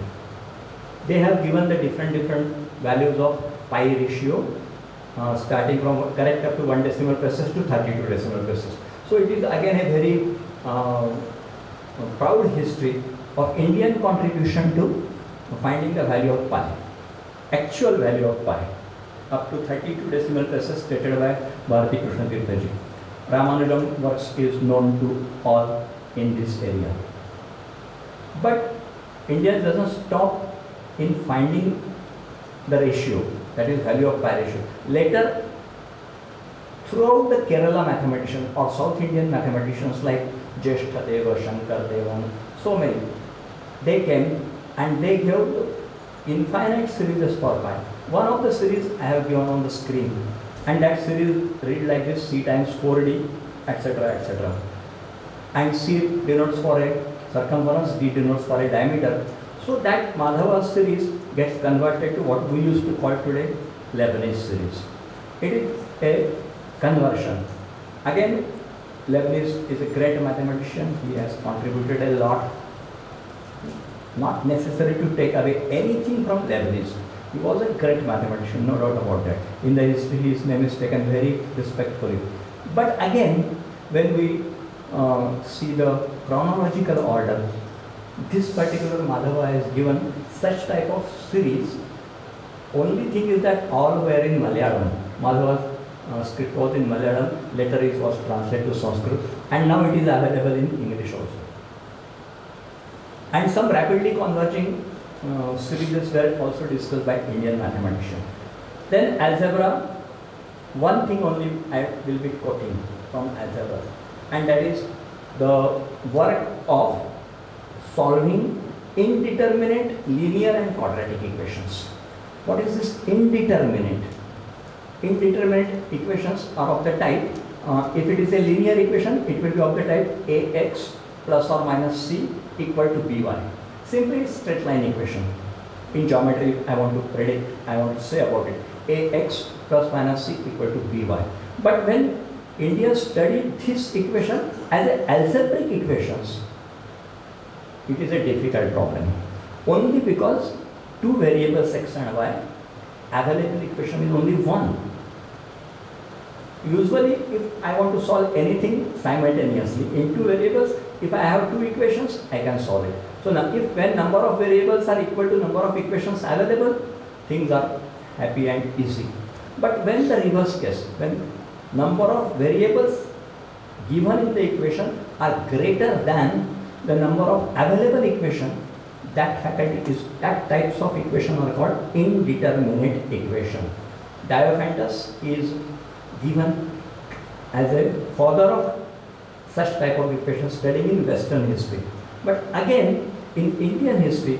[SPEAKER 2] They have given the different values of pi ratio starting from correct up to 1 decimal places to 32 decimal places. So it is again a very proud history of Indian contribution to finding the value of pi, actual value of pi, up to 32 decimal places stated by Bharati Krishna Tirtha ji. Ramanujam works is known to all in this area. But India doesn't stop in finding the ratio, that is value of pi ratio. Later, throughout the Kerala mathematicians or South Indian mathematicians like Jeshtadeva, Shankardeva, so many, they came and they gave infinite series for pi. One of the series I have given on the screen, and that series read like this: C times 4D, etc., etc. And C denotes for a circumference, D denotes for a diameter. So that Madhava series gets converted to what we used to call today Leibniz series. It is a conversion. Again, Leibniz is a great mathematician. He has contributed a lot. Not necessary to take away anything from Leibniz. He was a great mathematician, no doubt about that. In the history, his name is taken very respectfully. But again, when we see the chronological order, this particular Madhava is given such type of series. Only thing is that all were in Malayalam. Madhava's script was in Malayalam, later it was translated to Sanskrit, and now it is available in English also. And some rapidly converging series were also discussed by Indian mathematicians. Then algebra, one thing only I will be quoting from algebra, and that is the work of solving indeterminate linear and quadratic equations. What is this indeterminate? Indeterminate equations are of the type, if it is a linear equation, it will be of the type ax plus or minus c equal to by. Simply straight line equation. In geometry, I want to predict, I want to say about it, ax plus minus c equal to by. But when India studied this equation as a algebraic equations, it is a difficult problem. Only because two variables x and y, available equation is only one. Usually, if I want to solve anything simultaneously in two variables, if I have two equations, I can solve it. So now, if when number of variables are equal to number of equations available, things are happy and easy. But when the reverse case, when number of variables given in the equation are greater than the number of available equation, that types of equation are called indeterminate equation. Diophantus is given as a father of such type of equation studying in Western history. But again, in Indian history,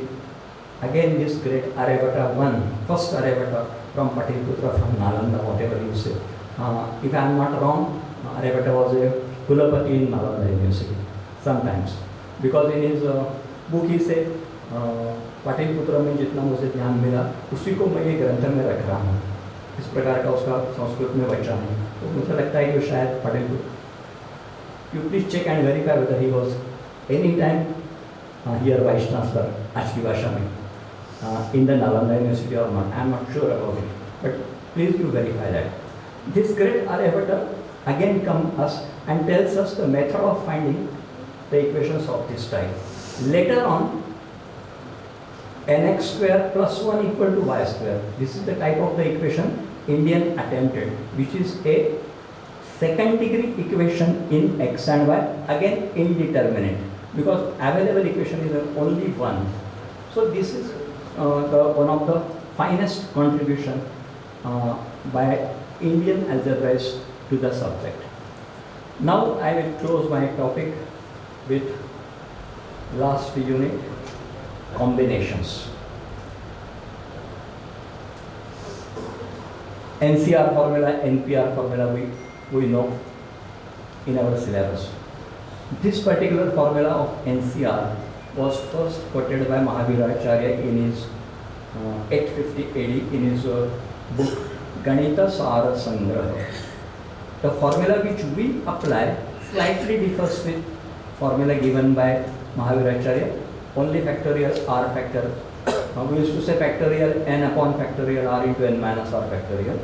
[SPEAKER 2] again this great Aryabhatta first Aryabhatta from Pataliputra, from Nalanda, whatever you say. If I am not wrong, Aryabhatta was a Kulapati in Nalanda University sometimes. Because in his book he said, Patil पुत्र में जितना मुझे ध्यान मिला उसी को मैं ये ग्रंथ में रख रहा हूँ। इस प्रकार का उसका संस्कृत में वचन है, तो मुझे लगता है कि शायद पाटिल पुत्र। You please check and verify whether he was any time here vice transfer आज की भाषा में in the Nalanda University or not. I am not sure about it, but please do verify that. This great Aryabhata again comes us and tells us the method of finding the equations of this type. Later on, nx square plus 1 equal to y square. This is the type of the equation Indian attempted, which is a second degree equation in x and y, again indeterminate, because available equation is only one. So this is one of the finest contribution by Indian algebraists to the subject. Now I will close my topic with last unit, combinations. NCR formula, NPR formula we know in our syllabus. This particular formula of NCR was first quoted by Mahaviracharya in his 850 AD in his book Ganita Sara Sangraha. The formula which we apply slightly differs with formula given by Mahaviracharya. Only factorial r factor. We used to say factorial n upon factorial r into n minus r factorial.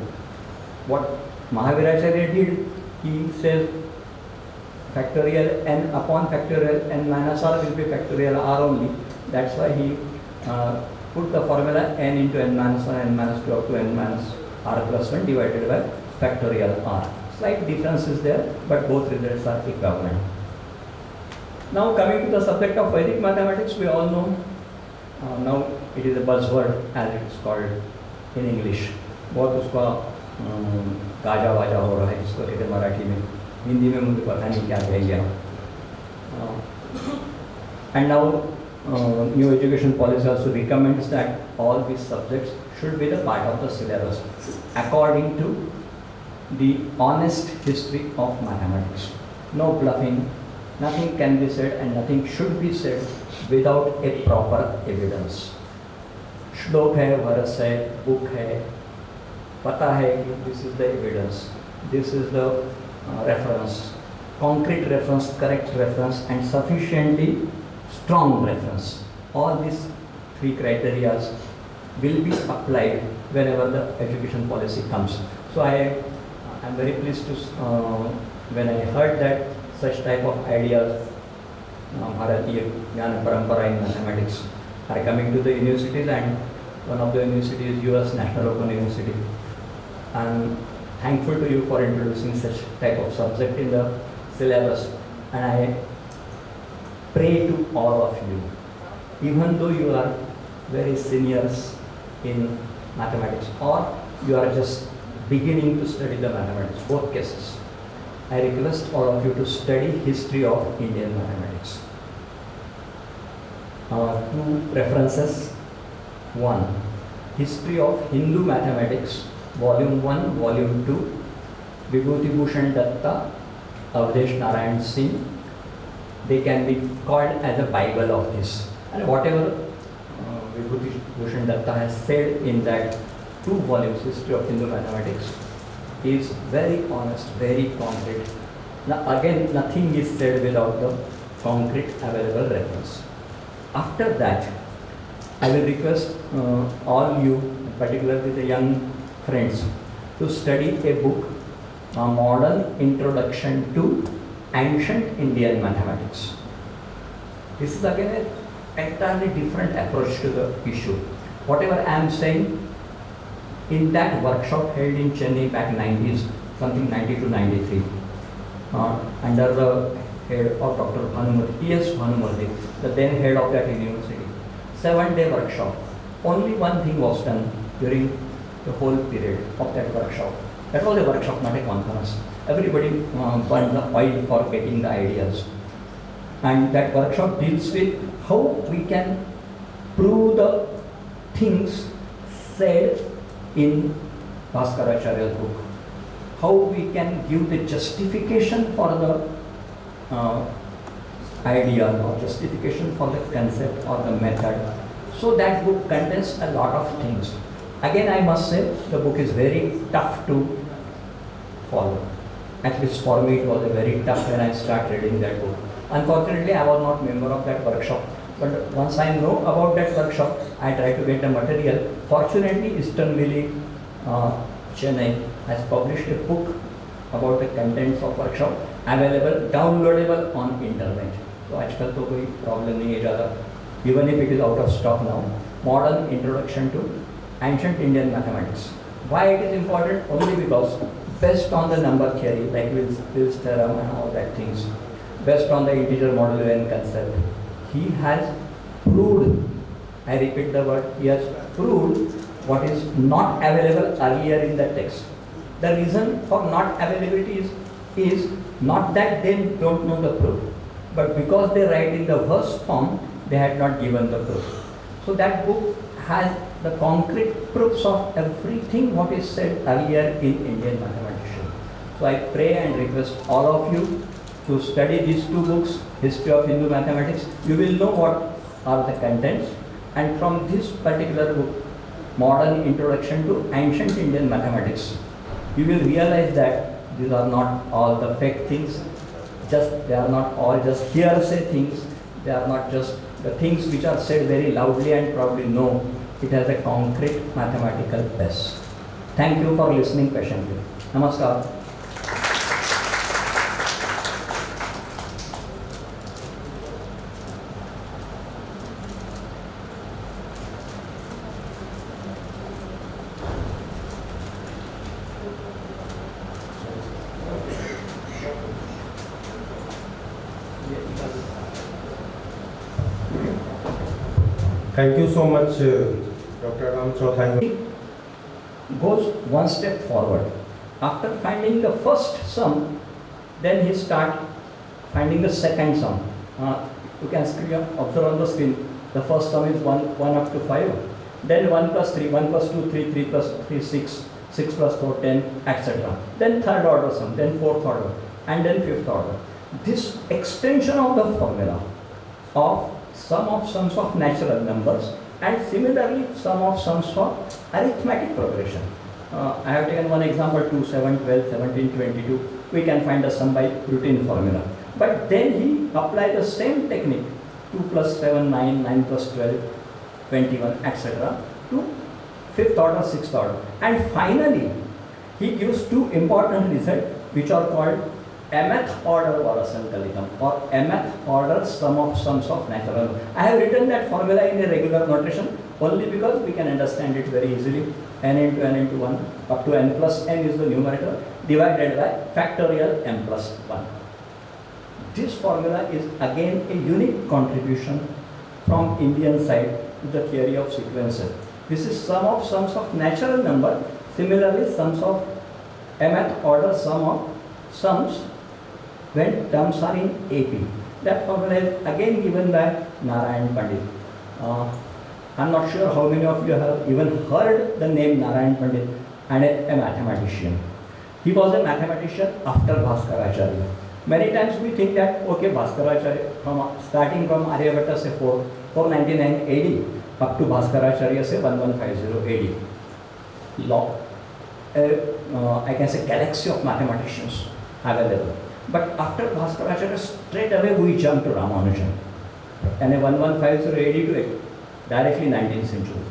[SPEAKER 2] What Mahaviracharya did, he says factorial n upon factorial n minus r will be factorial r only. That's why he put the formula n into n minus 1, n minus 2 up to n minus r plus 1 divided by factorial r. Slight difference is there, but both results are equivalent. Now coming to the subject of Vedic mathematics, we all know, now it is a buzzword as it is called in English. बहुत उसका Gaza वाजा हो रहा है, जिसको कहते हैं मराठी में, हिंदी में मुझे पता नहीं क्या कह गया. And now new education policy also recommends that all these subjects should be the part of the syllabus according to the honest history of mathematics. No bluffing, nothing can be said and nothing should be said without a proper evidence. श्लोक है, verse है, book है, पता है कि this is the evidence, this is the reference, concrete reference, correct reference and sufficiently strong reference. All these three criteria will be applied whenever the education policy comes. So I am very pleased to when I heard that such type of ideas, Bharatiya Jnana Parampara in mathematics are coming to the universities, and one of the universities is US National Open University. I am thankful to you for introducing such type of subject in the syllabus, and I pray to all of you, even though you are very seniors in mathematics or you are just beginning to study the mathematics, both cases, I request all of you to study history of Indian mathematics. Two references. One, History of Hindu Mathematics, Volume 1, Volume 2, Vibhuti Bhushan Datta, Avdesh Narayan Singh. They can be called as a Bible of this. And whatever Vibhuti Bhushan Datta has said in that 2 volumes, History of Hindu Mathematics, is very honest, very concrete. Now again, nothing is said without the concrete available reference. After that, I will request all you, particularly the young friends, to study a book, A Modern Introduction to Ancient Indian Mathematics. This is again an entirely different approach to the issue. Whatever I am saying, in that workshop held in Chennai back 90s, something 90 to 93, under the head of Dr. Bhanumurthy, T.S. Bhanumurthy, the then head of that university, 7-day workshop. Only one thing was done during the whole period of that workshop. That was a workshop, not a conference. Everybody burned the oil for getting the ideas. And that workshop deals with how we can prove the things said in Bhaskaracharya's book. How we can give the justification for the idea or justification for the concept or the method. So that book contains a lot of things. Again, I must say the book is very tough to follow. At least for me, it was a very tough when I started reading that book. Unfortunately, I was not member of that workshop. But once I know about that workshop, I try to get the material. Fortunately, Eastern Millie, Chennai has published a book about the contents of workshop, available, downloadable on internet. So आजकल तो कोई problem नहीं है ज़्यादा. Even if it is out of stock now. Modern Introduction to Ancient Indian Mathematics. Why it is important? Only because based on the number theory, like Will's theorem and all that things, based on the integer modulo n concept, he has proved, I repeat the word, he has proved what is not available earlier in the text. The reason for not availability is not that they don't know the proof, but because they write in the verse form, they had not given the proof. So that book has the concrete proofs of everything what is said earlier in Indian mathematician. So I pray and request all of you to study these two books, History of Hindu Mathematics. You will know what are the contents, and from this particular book, Modern Introduction to Ancient Indian Mathematics, you will realize that these are not all the fake things, they are not all just hearsay things, they are not just the things which are said very loudly and probably no, it has a concrete mathematical base. Thank you for listening patiently. Namaskar.
[SPEAKER 3] Thank you so much, Dr. Ram Chothai.
[SPEAKER 2] Goes one step forward. After finding the first sum, then he starts finding the second sum. You can observe on the screen. The first sum is 1 up to 5. Then 1 plus 3, 1 plus 2, 3, 3 plus 3, 6, 6 plus 4, 10, etc. Then third order sum, then fourth order, and then fifth order. This extension of the formula of sum of sums of natural numbers and similarly sum of sums for arithmetic progression. I have taken one example, 2, 7, 12, 17, 22. We can find the sum by routine formula. But then he applied the same technique, 2 plus 7, 9, 9 plus 12, 21, etc. to fifth order, sixth order. And finally, he gives two important results which are called mth order Varasankalitam or mth order sum of sums of natural numbers. I have written that formula in a regular notation only because we can understand it very easily. N into n into 1 up to n plus n is the numerator divided by factorial m plus 1. This formula is again a unique contribution from Indian side to the theory of sequences. This is sum of sums of natural number. Similarly, sums of mth order sum of sums when terms are in AP. That formula is again given by Narayan Pandit. I'm not sure how many of you have even heard the name Narayan Pandit and a mathematician. He was a mathematician after Bhaskaracharya. Many times we think that, okay, Bhaskaracharya, starting from Aryabhatta say 499 AD up to Bhaskaracharya say 1150 AD. I can say galaxy of mathematicians available. But after Bhaskaracharya, straight away we jump to Ramanujan. And a 1150 AD to directly 19th century.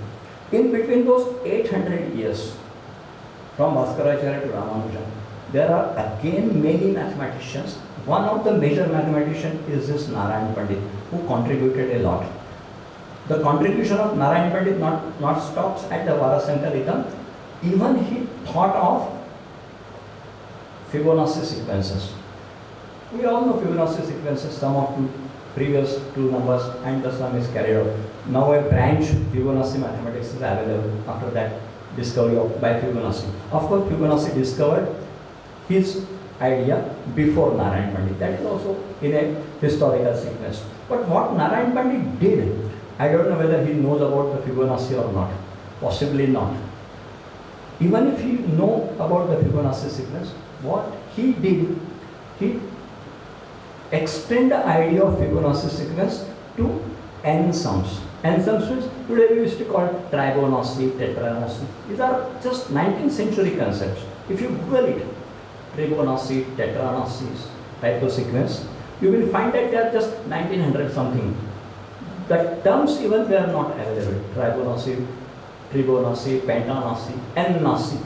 [SPEAKER 2] In between those 800 years, from Bhaskaracharya to Ramanujan, there are again many mathematicians. One of the major mathematicians is this Narayan Pandit, who contributed a lot. The contribution of Narayan Pandit not stops at the Varasankalitam. Even he thought of Fibonacci sequences. We all know Fibonacci sequences, sum of previous two numbers and the sum is carried out. Now a branch Fibonacci mathematics is available after that discovery by Fibonacci. Of course, Fibonacci discovered his idea before Narayan Pandit. That is also in a historical sequence. But what Narayan Pandit did, I don't know whether he knows about the Fibonacci or not. Possibly not. Even if he know about the Fibonacci sequence, what he did, he extend the idea of Fibonacci sequence to n sums. N sums means today we used to call Fibonacci, Tetranacci. These are just 19th century concepts. If you Google it, Fibonacci, Tetranacci type of sequence, you will find that they are just 1900 something. The terms even they are not available. Fibonacci, Fibonacci, Pentanacci, N-Nacci.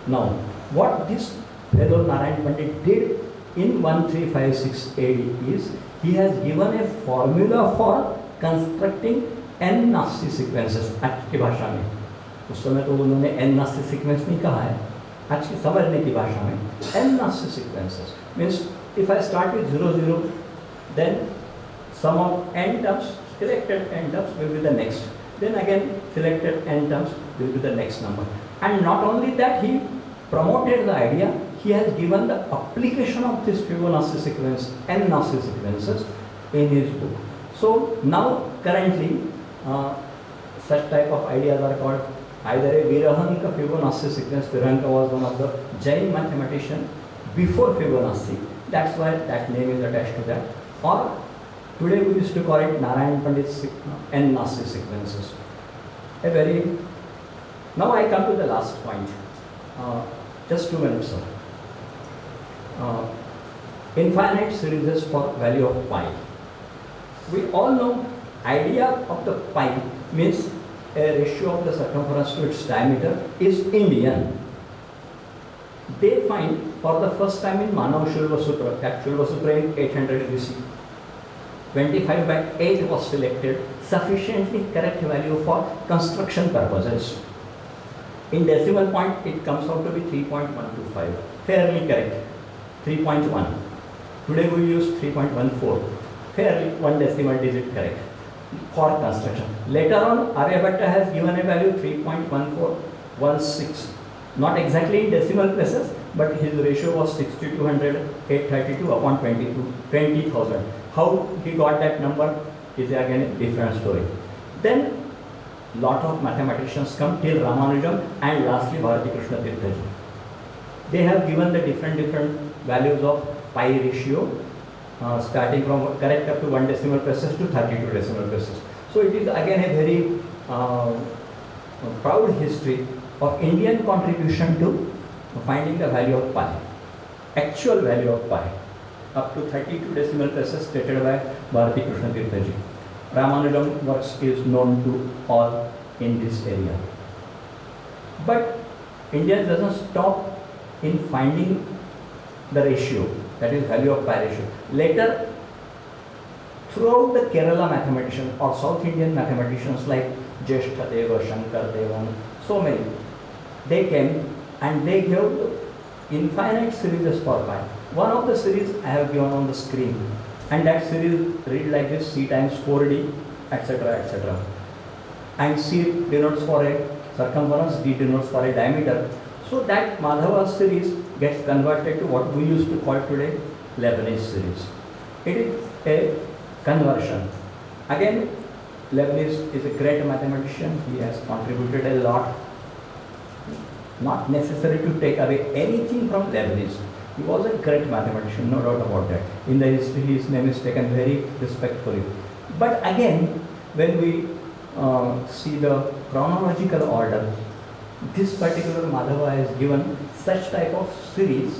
[SPEAKER 2] Now, what this fellow Narayan Pandit did in 1356 AD is he has given a formula for constructing N-Nacci sequences आज की भाषा में. उस समय तो उन्होंने N-Nacci sequence नहीं कहा है. आज की समझने की भाषा में N-Nacci sequences means if I start with 0 0, then sum of n terms, selected n terms will be the next. Then again selected n terms will be the next number. And not only that, he promoted the idea, he has given the application of this Fibonacci sequence, N-Nacci sequences in his book. So now currently such type of ideas are called either a Virahanka Fibonacci sequence. Virahanka was one of the Jain mathematician before Fibonacci. That's why that name is attached to that. Or today we used to call it Narayan Pandit's N-Nacci sequences. Now I come to the last point. Just 2 minutes, sir. Infinite series for value of pi. We all know idea of the pi means a ratio of the circumference to its diameter is Indian. They find for the first time in Manav Shulva Sutra, that Shulva Sutra in 800 BC. 25/8 was selected, sufficiently correct value for construction purposes. In decimal point, it comes out to be 3.125, fairly correct, 3.1. Today we use 3.14, fairly 1 decimal digit correct for construction. Later on, Aryabhatta has given a value 3.1416, not exactly in decimal places, but his ratio was 6200, 832 upon 20,000. How he got that number is again a different story. Then lot of mathematicians come till Ramanujam and lastly Bharati Krishna Tirtha ji. They have given the different values of pi ratio starting from correct up to 1 decimal places to 32 decimal places. So it is again a very proud history of Indian contribution to finding the value of pi, actual value of pi, up to 32 decimal places stated by Bharati Krishna Tirtha ji. Ramanujam works is known to all in this area. But India doesn't stop in finding the ratio, that is value of pi ratio. Later, throughout the Kerala mathematicians or South Indian mathematicians like Jeshtadeva, Shankardevan, so many, they came and they gave infinite series for pi. One of the series I have given on the screen, and that series read like this: C times 4D, etc., etc. And C denotes for a circumference, D denotes for a diameter. So that Madhava series gets converted to what we used to call today Leibniz series. It is a conversion. Again, Leibniz is a great mathematician. He has contributed a lot. Not necessary to take away anything from Leibniz. He was a great mathematician, no doubt about that. In the history, his name is taken very respectfully. But again, when we see the chronological order, this particular Madhava is given such type of series.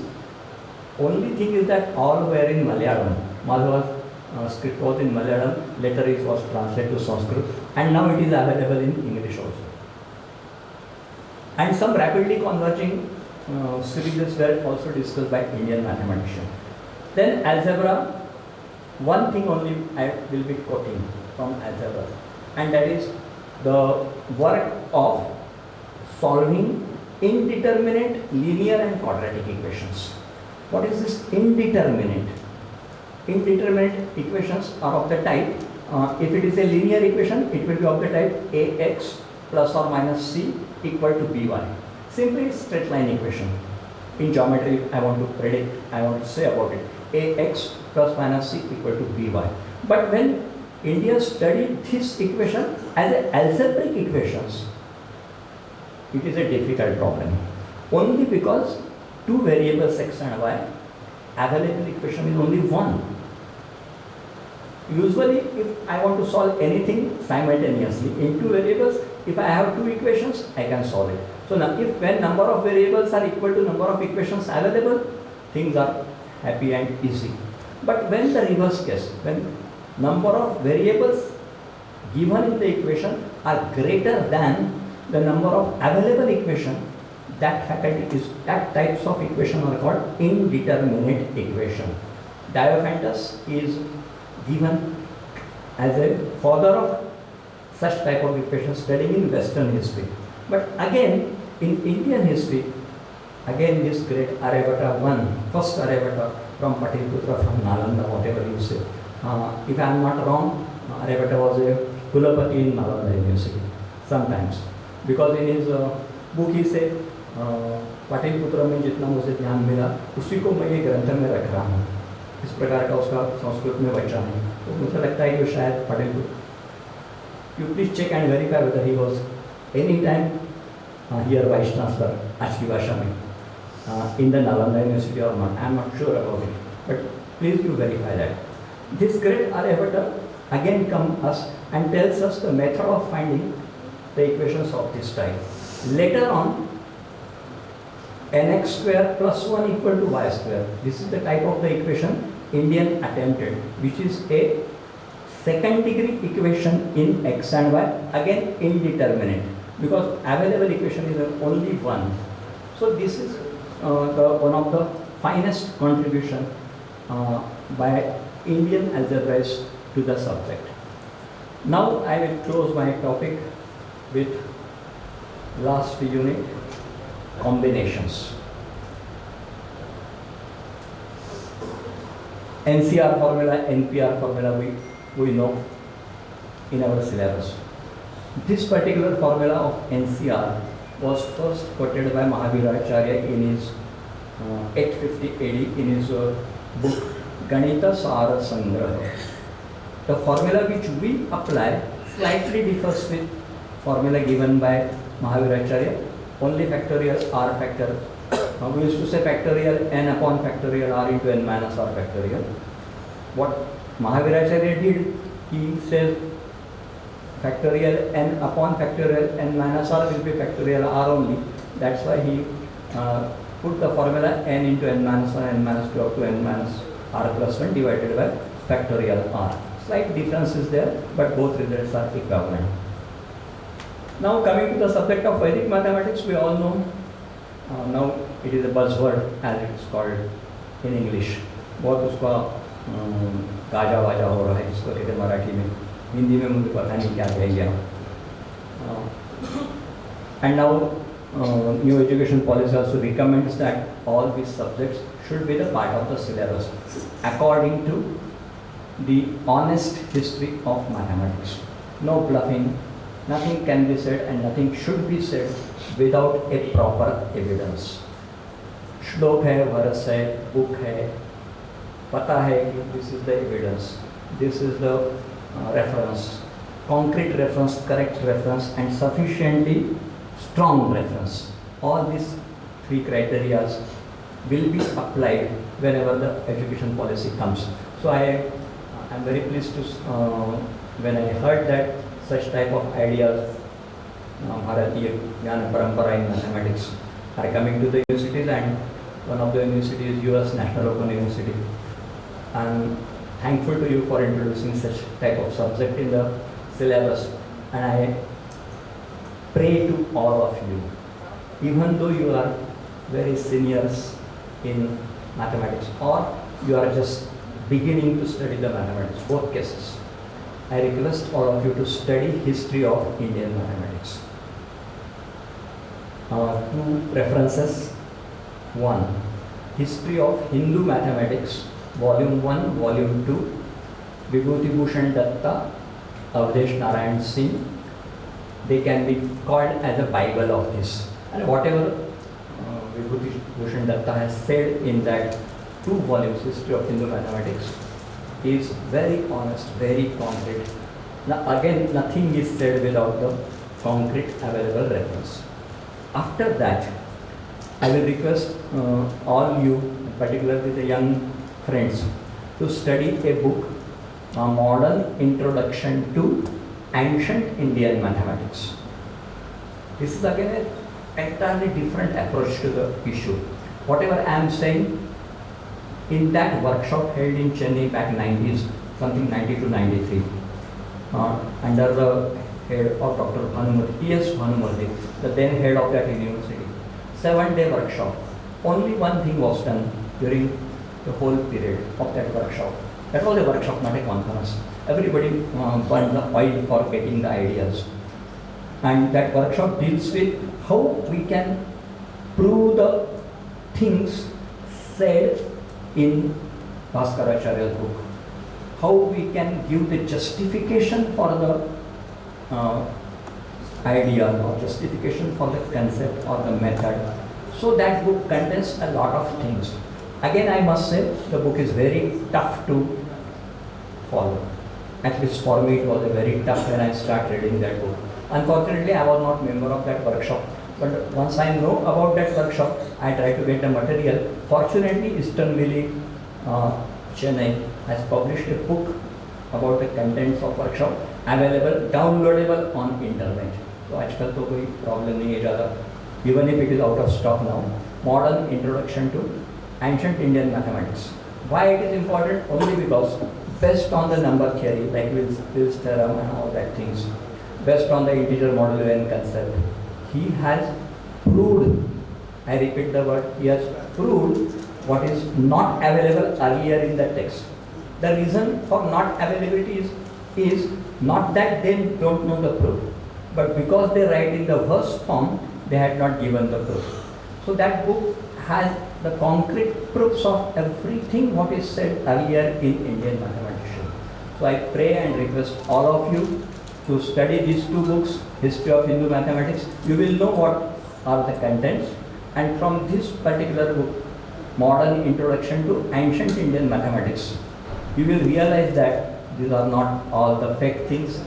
[SPEAKER 2] Only thing is that all were in Malayalam. Madhava's script was in Malayalam, later it was translated to Sanskrit, and now it is available in English also. And some rapidly converging series were also discussed by Indian mathematicians. Then algebra, one thing only I will be quoting from algebra, and that is the work of solving indeterminate linear and quadratic equations. What is this indeterminate? Indeterminate equations are of the type, if it is a linear equation, it will be of the type ax plus or minus c equal to by. Simply straight line equation. In geometry, I want to predict, I want to say about it, ax plus minus c equal to by. But when India studied this equation as an algebraic equations, it is a difficult problem. Only because two variables x and y, available equation is only one. usually if I want to solve anything simultaneously in two variables, if I have two equations, I can solve it. So now if when number of variables are equal to number of equations available, things are happy and easy. But when the reverse case, when number of variables given in the equation are greater than the number of available equation, that types of equation are called indeterminate equation. Diophantus is given as a father of such type of equation studying in Western history. But again, in Indian history, again this great Aryabhata first Aryabhata from Pataliputra, from Nalanda, whatever you say. If I am not wrong, Aryabhata was a Kulapati in Nalanda University sometimes. Because in his book he said, Pataliputra में जितना मुझे ध्यान मिला उसी को मैं ये ग्रंथ में रख रहा हूँ. इस प्रकार का उसका संस्कृत में वचन है. तो मुझे लगता है कि शायद Pataliputra. You please check and verify whether he was any time here vice chancellor आज की भाषा में in the Nalanda University or not. I am not sure about it, but please you verify that. This great Aryabhata again comes us and tells us the method of finding the equations of this type. Later on, nx square plus 1 equal to y square. This is the type of the equation Indian attempted, which is a second degree equation in x and y, again indeterminate, because available equation is only one. So this is one of the finest contribution by Indian algebraists to the subject. Now I will close my topic with last unit, combinations. NCR formula, NPR formula we know in our syllabus. This particular formula of NCR was first quoted by Mahaviracharya in his 850 AD in his book Ganita Sara Sangraha. The formula which we apply slightly differs with formula given by Mahaviracharya. Only factorial r factor. We used to say factorial n upon factorial r into n minus r factorial. What Mahaviracharya did, he says factorial n upon factorial n minus r will be factorial r only. That's why he put the formula n into n minus 1, n minus 2 up to n minus r plus 1 divided by factorial r. Slight difference is there, but both results are equivalent. Now coming to the subject of Vedic mathematics, we all know, now it is a buzzword as it is called in English. बहुत उसका Gaza वाजा हो रहा है, जिसको कहते हैं मराठी में, हिंदी में मुझे पता नहीं क्या कह गया. And now new education policy also recommends that all these subjects should be the part of the syllabus according to the honest history of mathematics. No bluffing. Nothing can be said and nothing should be said without a proper evidence. श्लोक है, verse है, book है, पता है कि this is the evidence, this is the reference, concrete reference, correct reference and sufficiently strong reference. All these three criteria will be applied whenever the education policy comes. So I am very pleased to, when I heard that such type of ideas, Bharatiya Jnana Parampara in mathematics are coming to the universities, and one of the universities is US National Open University. I am thankful to you for introducing such type of subject in the syllabus, and I pray to all of you, even though you are very seniors in mathematics or you are just beginning to study the mathematics, both cases, I request all of you to study history of Indian mathematics. Two references. One, History of Hindu Mathematics, Volume 1, Volume 2, Vibhuti Bhushan Datta, Avdesh Narayan Singh. They can be called as a Bible of this. And whatever Vibhuti Bhushan Datta has said in that 2 volumes, History of Hindu Mathematics, is very honest, very concrete. Now again, nothing is said without the concrete available reference. After that, I will request all you, particularly the young friends, to study a book A modern introduction to ancient Indian mathematics. This is again an entirely different approach to the issue. Whatever I am saying, in that workshop held in Chennai back 90s, something 90 to 93, under the head of Dr. Bhanumurthy, P.S. Bhanumurthy, the then head of that university. 7-day workshop. Only one thing was done during the whole period of that workshop. That was a workshop, not a conference. Everybody burned the oil for getting the ideas. And that workshop deals with how we can prove the things said in Bhaskaracharya's book. How we can give the justification for the idea or justification for the concept or the method. So that book contains a lot of things. Again, I must say the book is very tough to follow. At least for me it was a very tough when I started reading that book. Unfortunately, I was not member of that workshop. But once I know about that workshop, I try to get the material. Fortunately, Eastern Valley, Chennai has published a book about the contents of workshop, available, downloadable on internet. So आजकल तो कोई problem नहीं है ज़्यादा. Even if it is out of stock now. Modern Introduction to Ancient Indian Mathematics. Why it is important? Only because based on the number theory, like Wills theorem and all that things, based on the integer modulo n concept, he has proved, I repeat the word, he has proved what is not available earlier in the text. The reason for not availability is not that they don't know the proof, but because they write in the verse form, they had not given the proof. So that book has the concrete proofs of everything what is said earlier in Indian mathematician. So I pray and request all of you to study these two books, History of Hindu Mathematics. You will know what are the contents, and from this particular book, Modern Introduction to Ancient Indian Mathematics, you will realize that these are not all the fake things,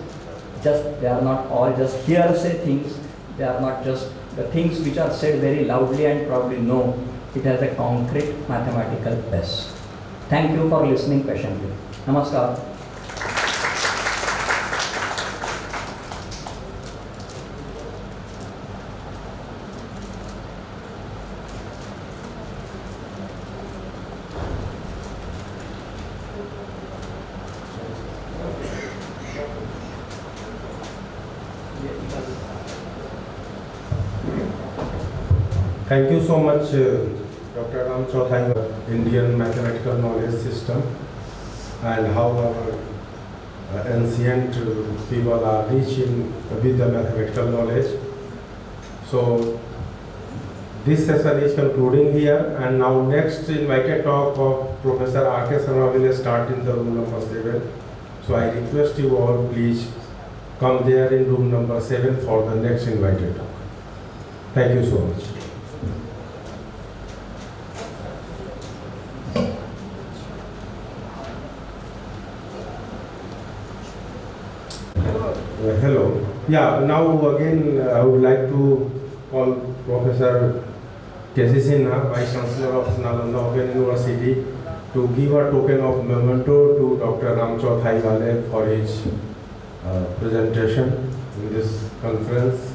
[SPEAKER 2] they are not all just hearsay things, they are not just the things which are said very loudly and proudly. No, it has a concrete mathematical base. Thank you for listening patiently. Namaskar.
[SPEAKER 3] Thank you so much, Dr. Ram Chothai, Indian mathematical knowledge system and how our ancient people are rich with the mathematical knowledge. So this session is concluding here, and now next invited talk of Professor R.K. Sharma will start in the room number 7. So I request you all please come there in room number 7 for the next invited talk. Thank you so much. Hello. Yeah, now again I would like to call Professor K.C. Sinha, Vice Chancellor of Nalanda Open University, to give a token of memento to Dr. Ram Chothai for his presentation in this conference.